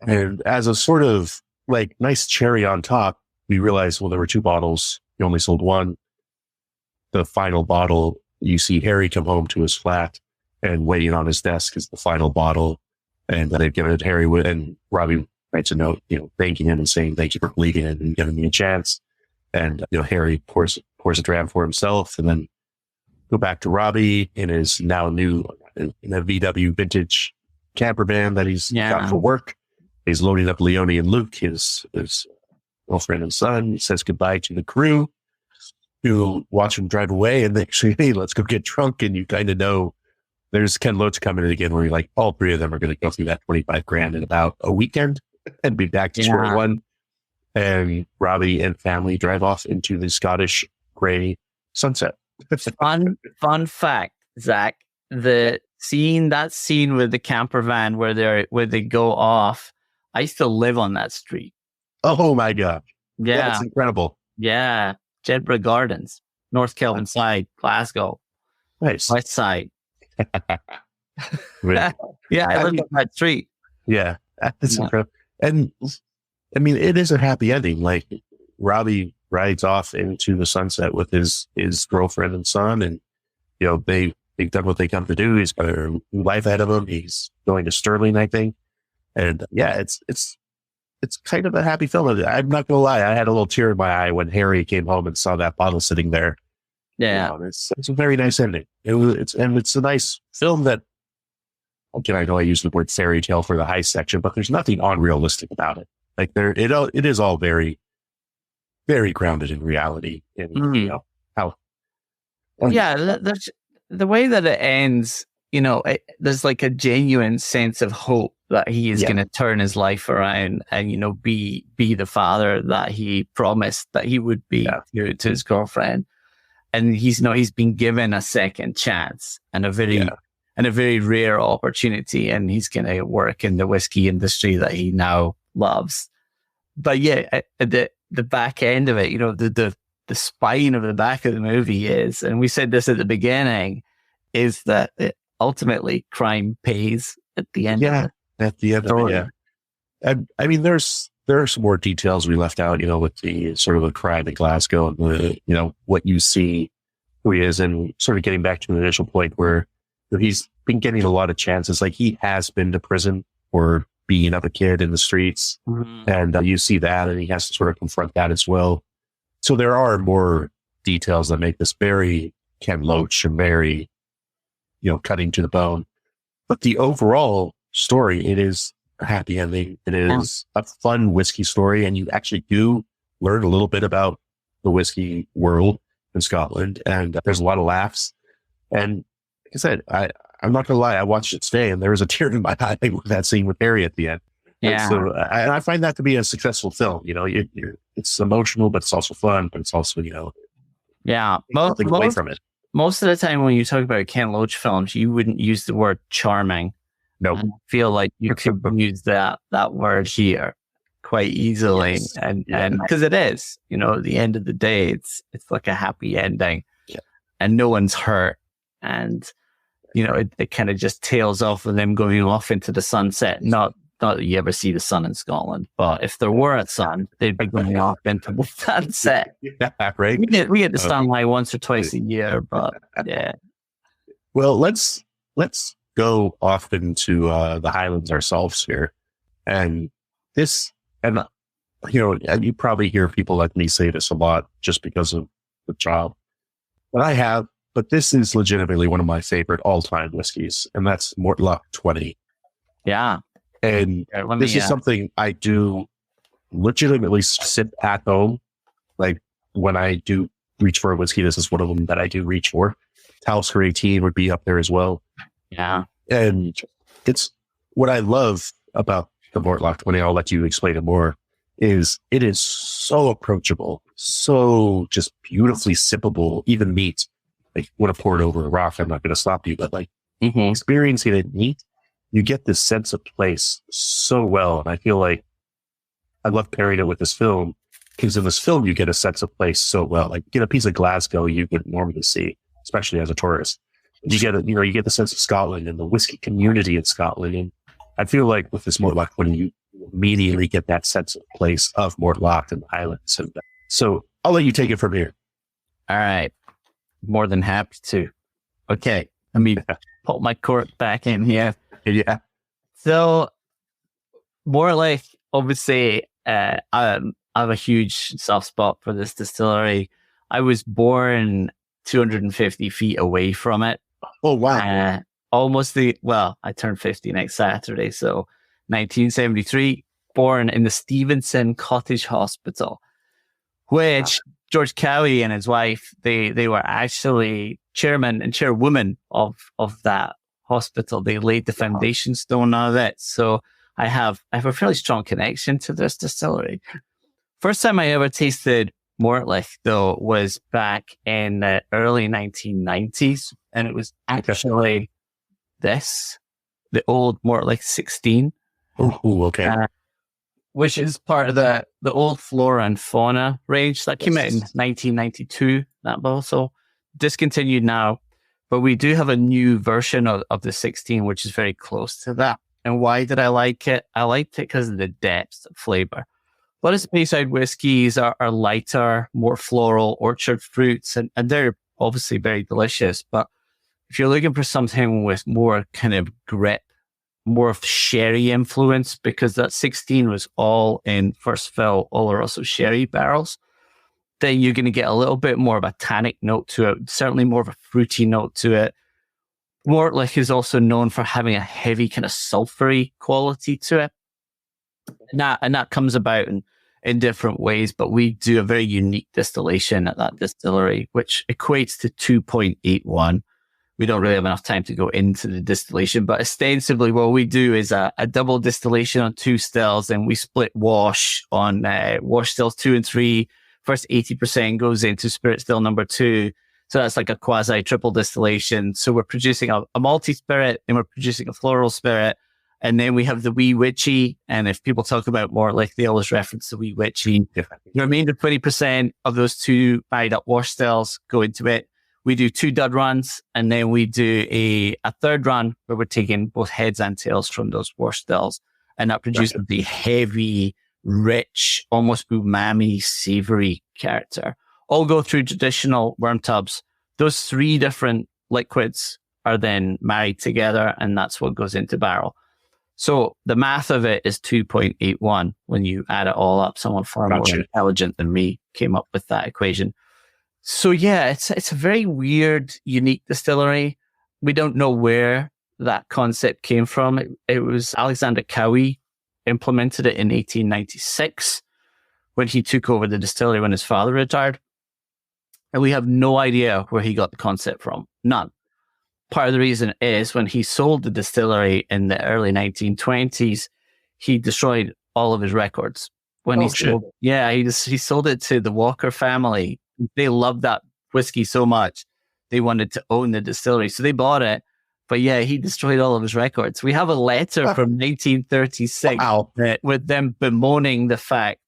And as a sort of like nice cherry on top, we realized, well, there were 2 bottles. He only sold 1. The final bottle, you see Harry come home to his flat, and waiting on his desk is the final bottle. And they've given it to Harry, and Robbie writes a note, thanking him and saying, "Thank you for believing in it and giving me a chance." And, Harry pours a dram for himself, and then go back to Robbie in his now new, in a VW vintage camper van that he's got for work. He's loading up Leonie and Luke, his girlfriend and son. He says goodbye to the crew, who watch him drive away, and they say, "Hey, let's go get drunk." And you kind of know there's Ken Loach coming in again, where you're like, all 3 of them are going to go through that $25,000 in about a weekend and be back to square one. And Robbie and family drive off into the Scottish grey sunset. Fun fact, Zach, that scene with the camper van where they go off, I used to live on that street. Oh my God. Yeah. That's incredible. Yeah. Jedburgh Gardens, North Kelvin side, Glasgow. Nice. West side. Yeah, I live on that street. Yeah. That's incredible. And I mean, it is a happy ending. Like, Robbie rides off into the sunset with his girlfriend and son, and they've done what they come to do. He's got a new life ahead of him. He's going to Stirling, I think. And yeah, it's kind of a happy film. I'm not gonna lie, I had a little tear in my eye when Harry came home and saw that bottle sitting there. Yeah, it's a very nice ending. It's a nice film that, again, I know I use the word fairy tale for the high section, but there's nothing unrealistic about it. Like, it is all very, very grounded in reality. And how. Yeah, the way that it ends, there's like a genuine sense of hope that he is going to turn his life around and, be the father that he promised that he would be to his girlfriend. And he's been given a second chance and a very rare opportunity, and he's going to work in the whiskey industry that he now loves. But yeah, the back end of it, the spine of the back of the movie is, and we said this at the beginning, is that ultimately crime pays at the end. Yeah, of at the end of it, yeah. And I mean, there are some more details we left out, with the sort of the crime in Glasgow and what you see who he is, and sort of getting back to the initial point where he's been getting a lot of chances. Like, he has been to prison for beating up a kid in the streets, and you see that, and he has to sort of confront that as well. So there are more details that make this very Ken Loach and very, cutting to the bone. But the overall story, it is a happy ending. It is a fun whiskey story, and you actually do learn a little bit about the whiskey world in Scotland, and there's a lot of laughs. And like I said, I'm not gonna lie, I watched it today, and there was a tear in my eye with that scene with Harry at the end. Yeah. And so I find that to be a successful film. It's emotional, but it's also fun, but it's also nothing away from it. Most of the time when you talk about Ken Loach films, you wouldn't use the word charming. No, I feel like you could use that word here quite easily, yes. and because it is, at the end of the day, it's like a happy ending, and no one's hurt, and it kind of just tails off with them going off into the sunset. Not that you ever see the sun in Scotland, but if there were a sun, they'd be going off into the sunset. Yeah, right. We get the sunlight once or twice a year, but yeah. Well, let's go off into the Highlands ourselves here, and you probably hear people like me say this a lot just because of the job that I have, but this is legitimately one of my favorite all-time whiskeys, and that's Mortlach 20. Yeah. And this is something I do legitimately sit at home. Like, when I do reach for a whiskey, this is one of them that I do reach for. Talisker 18 would be up there as well. Yeah. And it's what I love about the Mortlach 20, I'll let you explain it more, is it is so approachable, so just beautifully sippable, even neat. Like, when I pour it over a rock, I'm not going to stop you, but experiencing it neat, you get this sense of place so well. And I feel like I love pairing it with this film, because in this film, you get a sense of place so well. Like, you get a piece of Glasgow you wouldn't normally see, especially as a tourist. You get you get the sense of Scotland and the whiskey community in Scotland. And I feel like with this Mortlach, when you immediately get that sense of place of Mortlach and the Highlands. And so I'll let you take it from here. All right. More than happy to. Okay. Let me put my cork back in here. Yeah. So, Mortlach, obviously, I have a huge soft spot for this distillery. I was born 250 feet away from it. Oh, wow. I turned 50 next Saturday. So 1973, born in the Stevenson Cottage Hospital, which George Cowie and his wife, they were actually chairman and chairwoman of that hospital. They laid the foundation stone of it. So I have a fairly strong connection to this distillery. First time I ever tasted Mortlach, though, was back in the early 1990s, and it was actually the old Mortlach 16. Oh, okay. Which is part of the old Flora and Fauna range that came out in 1992. That also discontinued now, but we do have a new version of the 16, which is very close to that. And why did I like it? I liked it because of the depth of flavor. A lot of Speyside whiskies are lighter, more floral, orchard fruits, and they're obviously very delicious. But if you're looking for something with more kind of grip, more of sherry influence, because that 16 was all in first fill Oloroso sherry barrels, then you're going to get a little bit more of a tannic note to it, certainly more of a fruity note to it. Mortlach is also known for having a heavy kind of sulfury quality to it. And that comes about in different ways, but we do a very unique distillation at that distillery, which equates to 2.81. We don't really have enough time to go into the distillation, but ostensibly what we do is a double distillation on 2 stills, and we split wash on wash stills 2 and 3. First 80% goes into spirit still number 2. So that's like a quasi triple distillation. So we're producing a malty spirit, and we're producing a floral spirit. And then we have the wee witchy. And if people talk about Mortlach, they always reference the wee witchy. The remainder 20% of those 2 married up wash stills go into it. We do 2 dud runs, and then we do a third run where we're taking both heads and tails from those wash stills. And that produces the heavy, rich, almost umami, savory character. All go through traditional worm tubs. Those 3 different liquids are then married together, and that's what goes into barrel. So the math of it is 2.81 when you add it all up. Someone far more intelligent than me came up with that equation. So yeah, it's a very weird, unique distillery. We don't know where that concept came from. It was Alexander Cowie implemented it in 1896 when he took over the distillery when his father retired. And we have no idea where he got the concept from. None. Part of the reason is when he sold the distillery in the early 1920s, he destroyed all of his records. When he sold it to the Walker family. They loved that whiskey so much. They wanted to own the distillery. So they bought it. But yeah, he destroyed all of his records. We have a letter from 1936 with them bemoaning the fact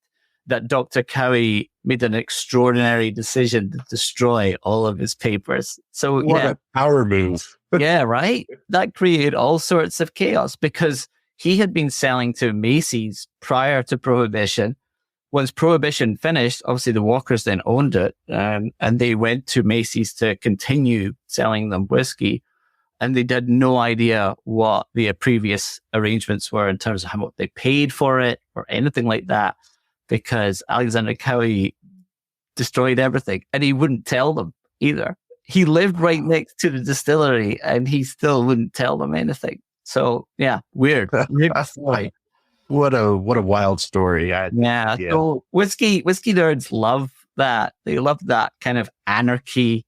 that Dr. Cowie made an extraordinary decision to destroy all of his papers. So what a power move. Yeah, right? That created all sorts of chaos because he had been selling to Macy's prior to Prohibition. Once Prohibition finished, obviously the Walkers then owned it, and they went to Macy's to continue selling them whiskey. And they had no idea what the previous arrangements were in terms of how much they paid for it or anything like that, because Alexander Cowie destroyed everything, and he wouldn't tell them either. He lived right next to the distillery, and he still wouldn't tell them anything. So yeah, weird. What a wild story. So whiskey nerds love that. They love that kind of anarchy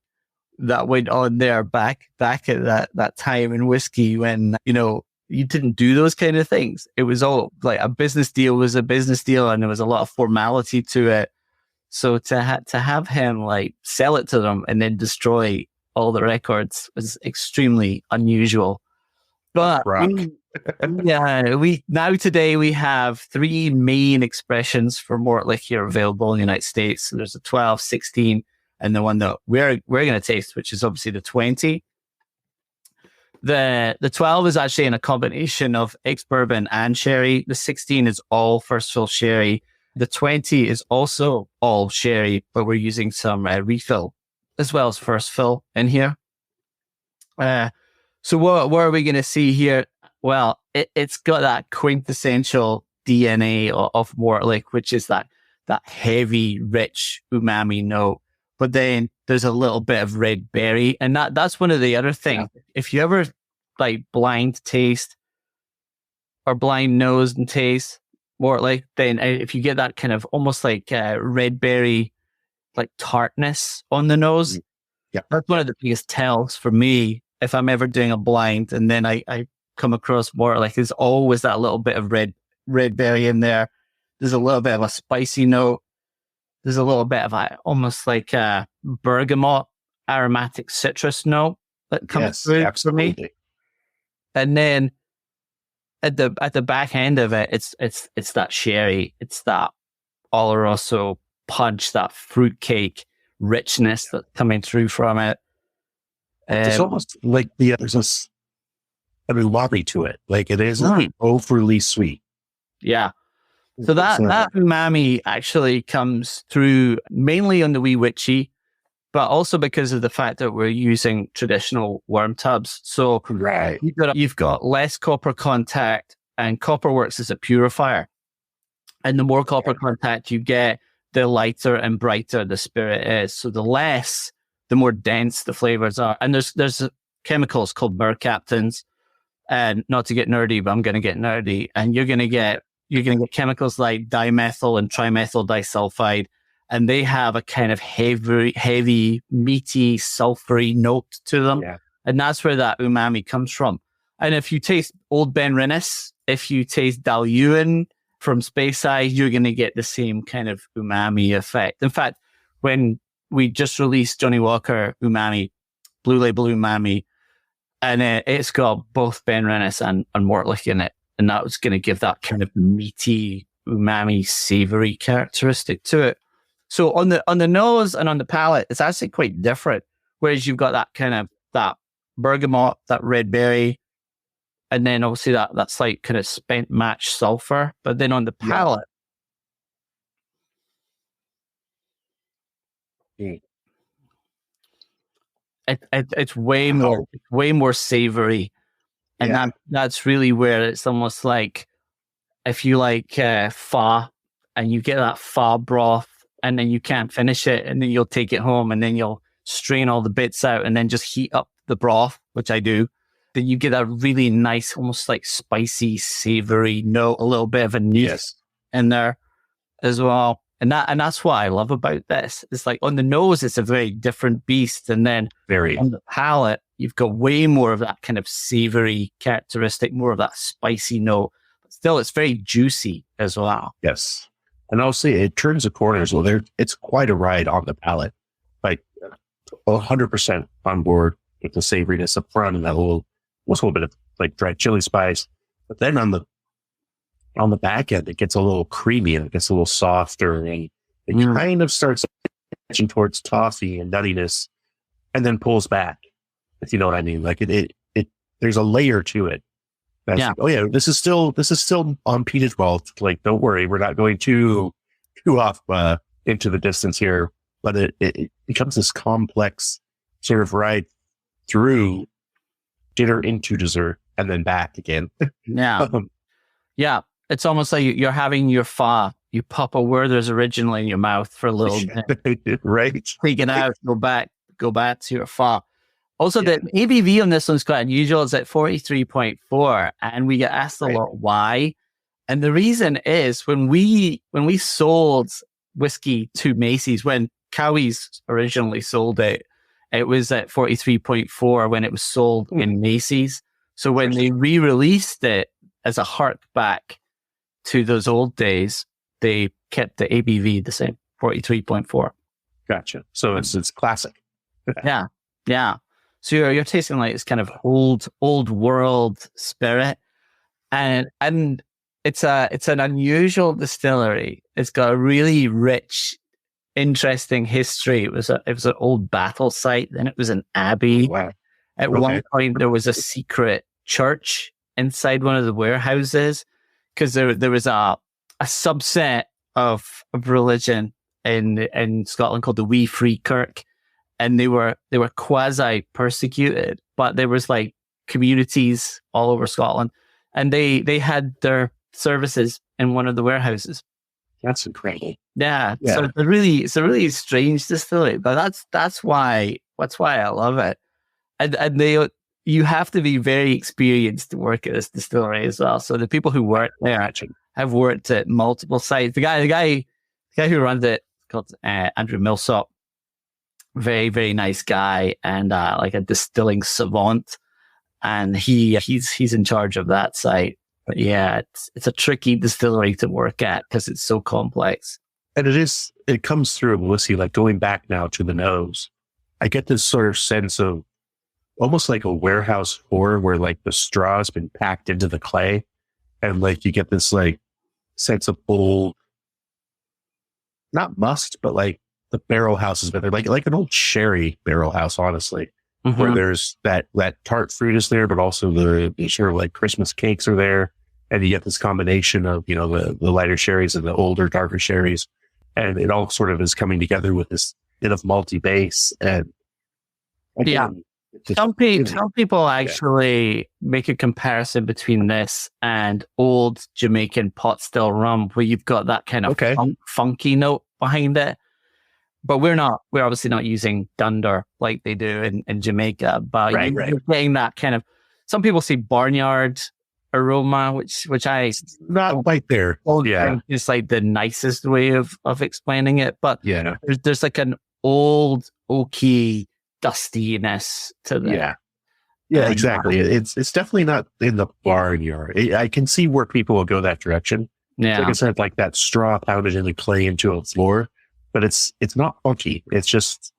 that went on there back at that time in whiskey when, you didn't do those kind of things. It was all like a business deal was a business deal, and there was a lot of formality to it. So to have him like sell it to them and then destroy all the records was extremely unusual. But today we have 3 main expressions for Mortlach here available in the United States. So there's a 12, 16, and the one that we're going to taste, which is obviously the 20. The 12 is actually in a combination of ex-bourbon and sherry. The 16 is all first fill sherry. The 20 is also all sherry, but we're using some refill as well as first fill in here. So what are we going to see here? Well, it's got that quintessential DNA of Mortlach, which is that heavy, rich umami note. But then there's a little bit of red berry. And that's one of the other things. Yeah. If you ever like blind taste or blind nose and taste Mortlach, then if you get that kind of almost like red berry, like tartness on the nose, that's one of the biggest tells for me if I'm ever doing a blind and then I come across Mortlach. There's always that little bit of red berry in there. There's a little bit of a spicy note. There's a little bit of almost like a bergamot aromatic citrus note that comes through for me. And then at the back end of it, it's that sherry, it's that Oloroso punch, that fruitcake richness that's coming through from it. It's almost like there's this lobby to it. Like it isn't overly sweet. Yeah. So that umami actually comes through mainly on the wee witchy, but also because of the fact that we're using traditional worm tubs. So you've got less copper contact, and copper works as a purifier. And the more copper contact you get, the lighter and brighter the spirit is. So the more dense the flavors are. And there's chemicals called mercaptans. And not to get nerdy, but I'm going to get nerdy. And you're going to get chemicals like dimethyl and trimethyl disulfide, and they have a kind of heavy, meaty, sulfury note to them. Yeah. And that's where that umami comes from. And if you taste Old Ben Rinnes, if you taste Dalyuan from Speyside, you're going to get the same kind of umami effect. In fact, when we just released Johnny Walker umami, Blue Label umami, and it's got both Ben Rinnes and Mortlach in it. And that was going to give that kind of meaty, umami, savory characteristic to it. So on the nose and on the palate, it's actually quite different. Whereas you've got that kind of that bergamot, that red berry, and then obviously that slight kind of spent match sulfur. But then on the palate, it's way more savory, and that's really where it's almost like if you like pho, and you get that pho broth, and then you can't finish it, and then you'll take it home, and then you'll strain all the bits out, and then just heat up the broth, which I do. Then you get a really nice, almost like spicy, savory note, a little bit of anise in there as well. And that's what I love about this. It's like on the nose, it's a very different beast. And then on the palate, you've got way more of that kind of savory characteristic, more of that spicy note. But still, it's very juicy as well. Yes. And I'll say it turns the corners. Well, it's quite a ride on the palate. Like 100% on board with the savoriness up front and that almost a little bit of like dried chili spice. But then on the back end, it gets a little creamy and it gets a little softer, and it kind of starts edging towards toffee and nuttiness, and then pulls back. If you know what I mean, like it there's a layer to it. That's like, oh yeah, this is still on peated malt. Like, don't worry, we're not going too off into the distance here. But it becomes this complex sort of ride through dinner into dessert and then back again. Yeah. It's almost like you're having your pho. You pop a Werther's originally in your mouth for a little bit. Right. Take it out, go back to your pho. Also, the ABV on this one's quite unusual. It's at 43.4, and we get asked a lot why. And the reason is when we sold whiskey to Macy's, when Cowie's originally sold it, it was at 43.4 when it was sold in Macy's. So when they re-released it as a hark back to those old days, they kept the ABV the same, 43.4. Gotcha. So it's classic. Yeah. So you're tasting like this kind of old world spirit, and it's an unusual distillery. It's got a really rich, interesting history. It was an old battle site, then it was an abbey. Wow. At one point, there was a secret church inside one of the warehouses, because there was a subset of religion in Scotland called the Wee Free Kirk, and they were quasi persecuted, but there was like communities all over Scotland, and they had their services in one of the warehouses. That's incredible. Yeah. So it's a really strange distillery, but that's why I love it. And you have to be very experienced to work at this distillery as well. So the people who work there have worked at multiple sites. The guy who runs it, called Andrew Millsop, very, very nice guy, and like a distilling savant. And he's in charge of that site. But yeah, it's a tricky distillery to work at because it's so complex. And it comes through in whiskey, like going back now to the nose. I get this sort of sense of almost like a warehouse floor where like the straw has been packed into the clay, and like you get this like sense of old, not must, but like the barrel houses, but they're like an old sherry barrel house, honestly, where there's that tart fruit is there, but also the sort of like Christmas cakes are there, and you get this combination of, you know, the lighter sherries and the older, darker sherries, and it all sort of is coming together with this bit of malty base. And again, some people actually make a comparison between this and old Jamaican pot still rum, where you've got that kind of funky note behind it. But we're obviously not using dunder like they do in Jamaica. But you're getting that kind of, some people say barnyard aroma, which I not quite there. It's like the nicest way of explaining it. But there's like an old oaky dustiness to that. Yeah, exactly. It's definitely not in the barnyard. I can see where people will go that direction. Yeah, like I said, like that straw pounded in the clay into a floor, but it's not funky. It's just,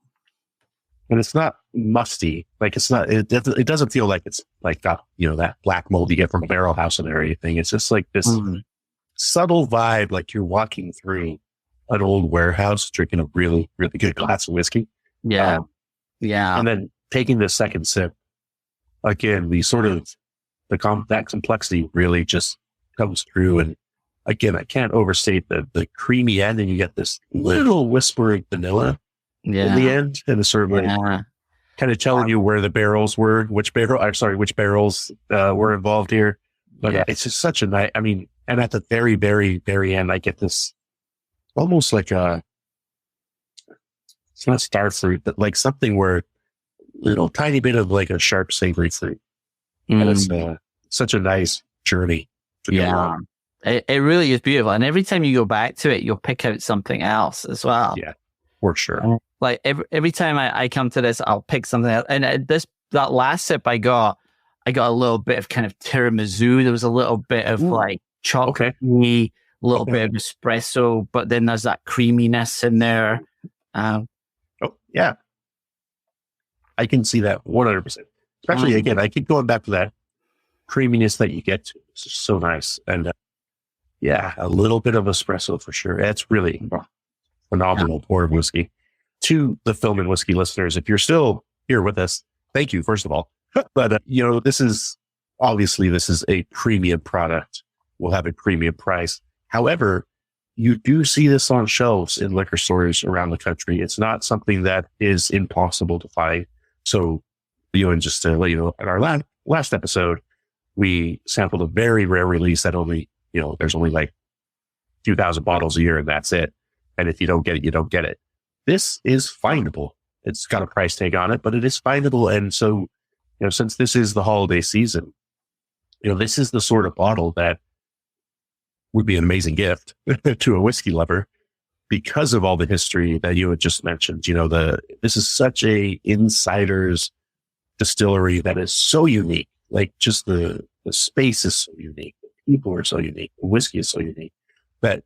and it's not musty. Like it's not. It doesn't feel like it's like got, you know, that black mold you get from a barrel house or anything. It's just like this subtle vibe, like you're walking through an old warehouse drinking a really, really good glass of whiskey. Yeah. Yeah. And then taking the second sip, again, that complexity really just comes through. And again, I can't overstate the creamy end, and you get this little whispering vanilla in the end, and it's sort of like kind of telling you where the barrels were, which barrels were involved here. But it's just such a nice, and at the very, very, very end, I get this almost like it's not star fruit, but like something where little tiny bit of like a sharp savory fruit. And it's such a nice journey to go on. It really is beautiful. And every time you go back to it, you'll pick out something else as well. Yeah, for sure. Like every time I come to this, I'll pick something else. And that last sip I got a little bit of kind of tiramisu. There was a little bit of like chocolate, a little bit of espresso, but then there's that creaminess in there. I can see that 100%. Especially again, I keep going back to that creaminess that you get to. It's just so nice. And a little bit of espresso for sure. It's really phenomenal pour of whiskey. To the Film and Whiskey listeners, if you're still here with us, thank you, first of all. But, this is a premium product. Will have a premium price. However, you do see this on shelves in liquor stores around the country. It's not something that is impossible to find. So, and just to let you know, in our last episode, we sampled a very rare release that only, there's only like 2,000 bottles a year, and that's it. And if you don't get it, you don't get it. This is findable. It's got a price tag on it, but it is findable. And so, since this is the holiday season, this is the sort of bottle that would be an amazing gift to a whiskey lover because of all the history that you had just mentioned. This is such a insider's distillery that is so unique. Like just the space is so unique. The people are so unique. The whiskey is so unique that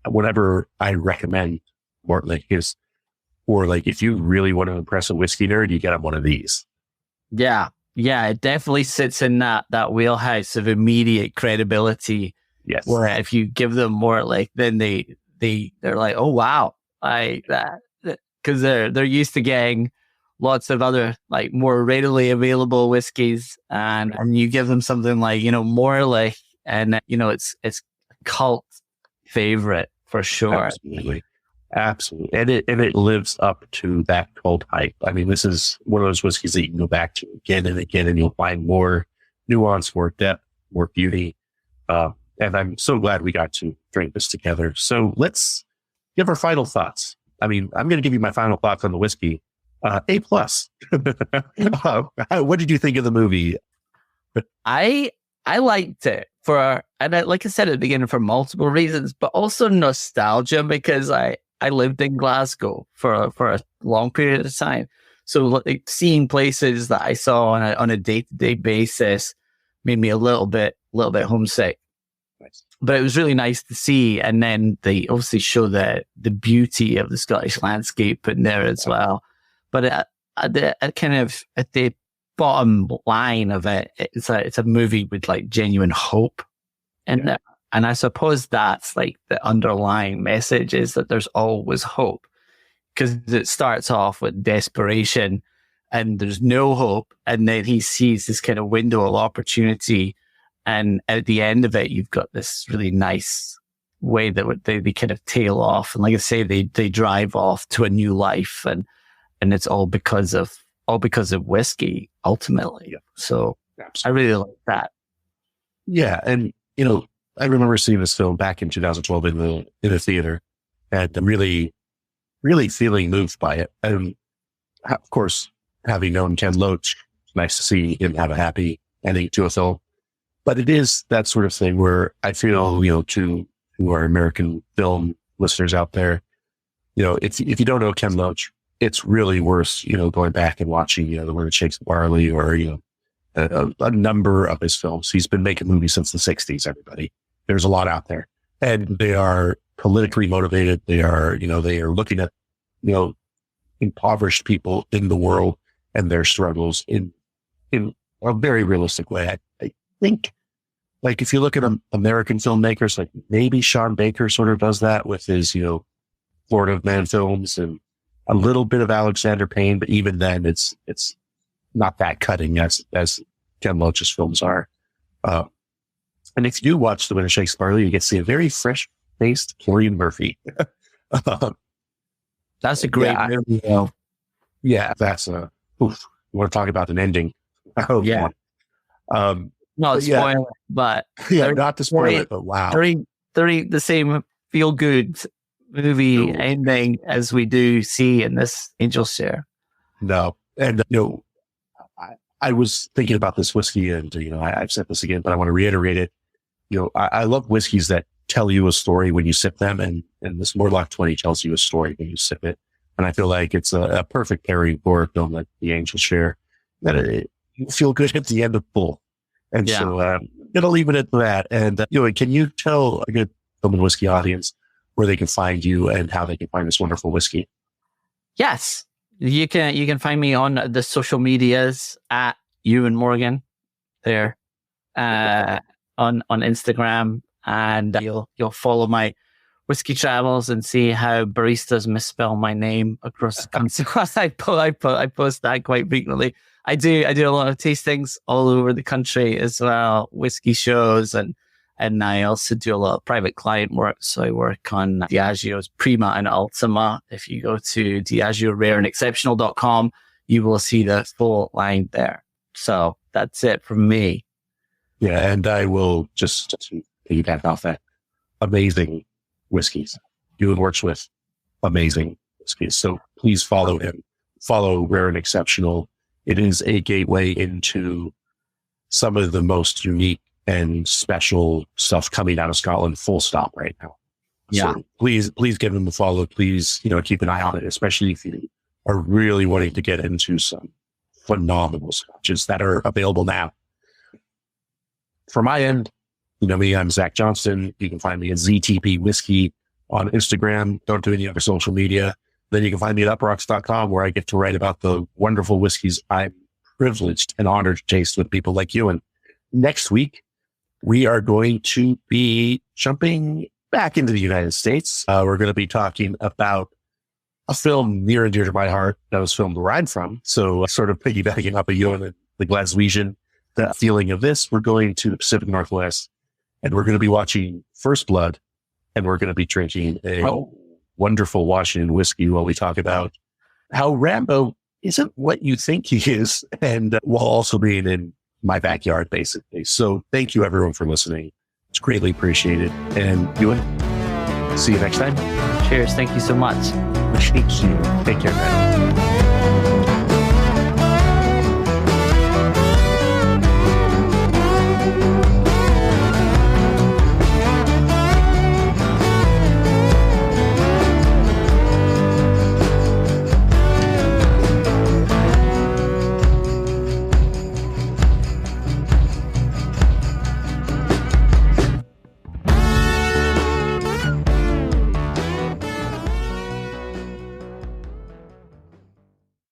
whenever I recommend Mortlach is, or like, if you really want to impress a whiskey nerd, you get them one of these. Yeah. Yeah. It definitely sits in that wheelhouse of immediate credibility. Yes. Where if you give them Mortlach, then they're like, oh wow, because they're used to getting lots of other like more readily available whiskeys, and you give them something like Mortlach, and it's a cult favorite for sure. Absolutely, and it lives up to that cult hype. This is one of those whiskeys that you can go back to again and again, and you'll find more nuance, more depth, more beauty. And I'm so glad we got to drink this together. So let's give our final thoughts. I'm going to give you my final thoughts on the whiskey. A+. What did you think of the movie? I liked it like I said at the beginning, for multiple reasons, but also nostalgia, because I lived in Glasgow for a long period of time. So like, seeing places that I saw on a day-to-day basis made me a little bit homesick. But it was really nice to see, and then they obviously show the beauty of the Scottish landscape in there as well. But at the bottom line of it, it's a movie with like genuine hope, and I suppose that's like the underlying message, is that there's always hope, because it starts off with desperation, and there's no hope, and then he sees this kind of window of opportunity. And at the end of it, you've got this really nice way that they kind of tail off. And like I say, they drive off to a new life, and it's all because of whiskey ultimately. Yeah. So absolutely. I really like that. Yeah. And, I remember seeing this film back in 2012 in the theater, and I'm really, really feeling moved by it. And of course, having known Ken Loach, it's nice to see him have a happy ending to a film. But it is that sort of thing where I feel, to our American film listeners out there, if you don't know Ken Loach, it's really worth, going back and watching, The Word Shakes Barley, or, a number of his films. He's been making movies since the 60s, everybody. There's a lot out there, and they are politically motivated. They are looking at, impoverished people in the world and their struggles in a very realistic way. I think, like, if you look at American filmmakers, like maybe Sean Baker sort of does that with his, Florida Man films, and a little bit of Alexander Payne, but even then it's not that cutting as Ken Loach's films are. And if you do watch The Winter Shakes Barley, you get to see a very fresh-faced Cillian Murphy. That's a great movie. Yeah, that's you want to talk about an ending. Oh, yeah. Not spoiler, but not to spoil it, but wow. The same feel-good movie ending as we do see in this Angel's Share. No. And, I was thinking about this whiskey and, I've said this again, but I want to reiterate it. I love whiskeys that tell you a story when you sip them. And this Mortlach 20 tells you a story when you sip it. And I feel like it's a perfect pairing for a film like The Angel's Share, that you feel good at the end of full. And so I'm going to leave it at that. And, can you tell a good film and whiskey audience where they can find you and how they can find this wonderful whiskey? Yes. You can find me on the social medias at Ewan Morgan there, on Instagram, and you'll follow my whiskey travels and see how baristas misspell my name across the country. I post that quite frequently. I do a lot of tastings all over the country as well, whiskey shows, and I also do a lot of private client work. So I work on Diageo's Prima and Ultima. If you go to DiageoRareandExceptional.com, you will see the full line there. So that's it from me. Yeah, and I will just to piggyback off that, amazing whiskeys. Ewan works with amazing whiskeys. So please follow him. Follow Rare and Exceptional. It is a gateway into some of the most unique and special stuff coming out of Scotland, full stop right now. Yeah. So please give him a follow. Please, keep an eye on it, especially if you are really wanting to get into some phenomenal scotches that are available now. For my end, me, I'm Zach Johnston. You can find me at ZTP Whiskey on Instagram. Don't do any other social media. Then you can find me at uprocks.com, where I get to write about the wonderful whiskeys I'm privileged and honored to taste with people like you. And next week, we are going to be jumping back into the United States. We're going to be talking about a film near and dear to my heart that was filmed where I'm from. So sort of piggybacking up a you and the Glaswegian, the feeling of this, we're going to the Pacific Northwest, and we're going to be watching First Blood, and we're going to be drinking a wonderful Washington whiskey while we talk about how Rambo isn't what you think he is, and while also being in my backyard, basically. So thank you, everyone, for listening. It's greatly appreciated. And Ewan, see you next time. Cheers. Thank you so much. Thank you. Take care, man.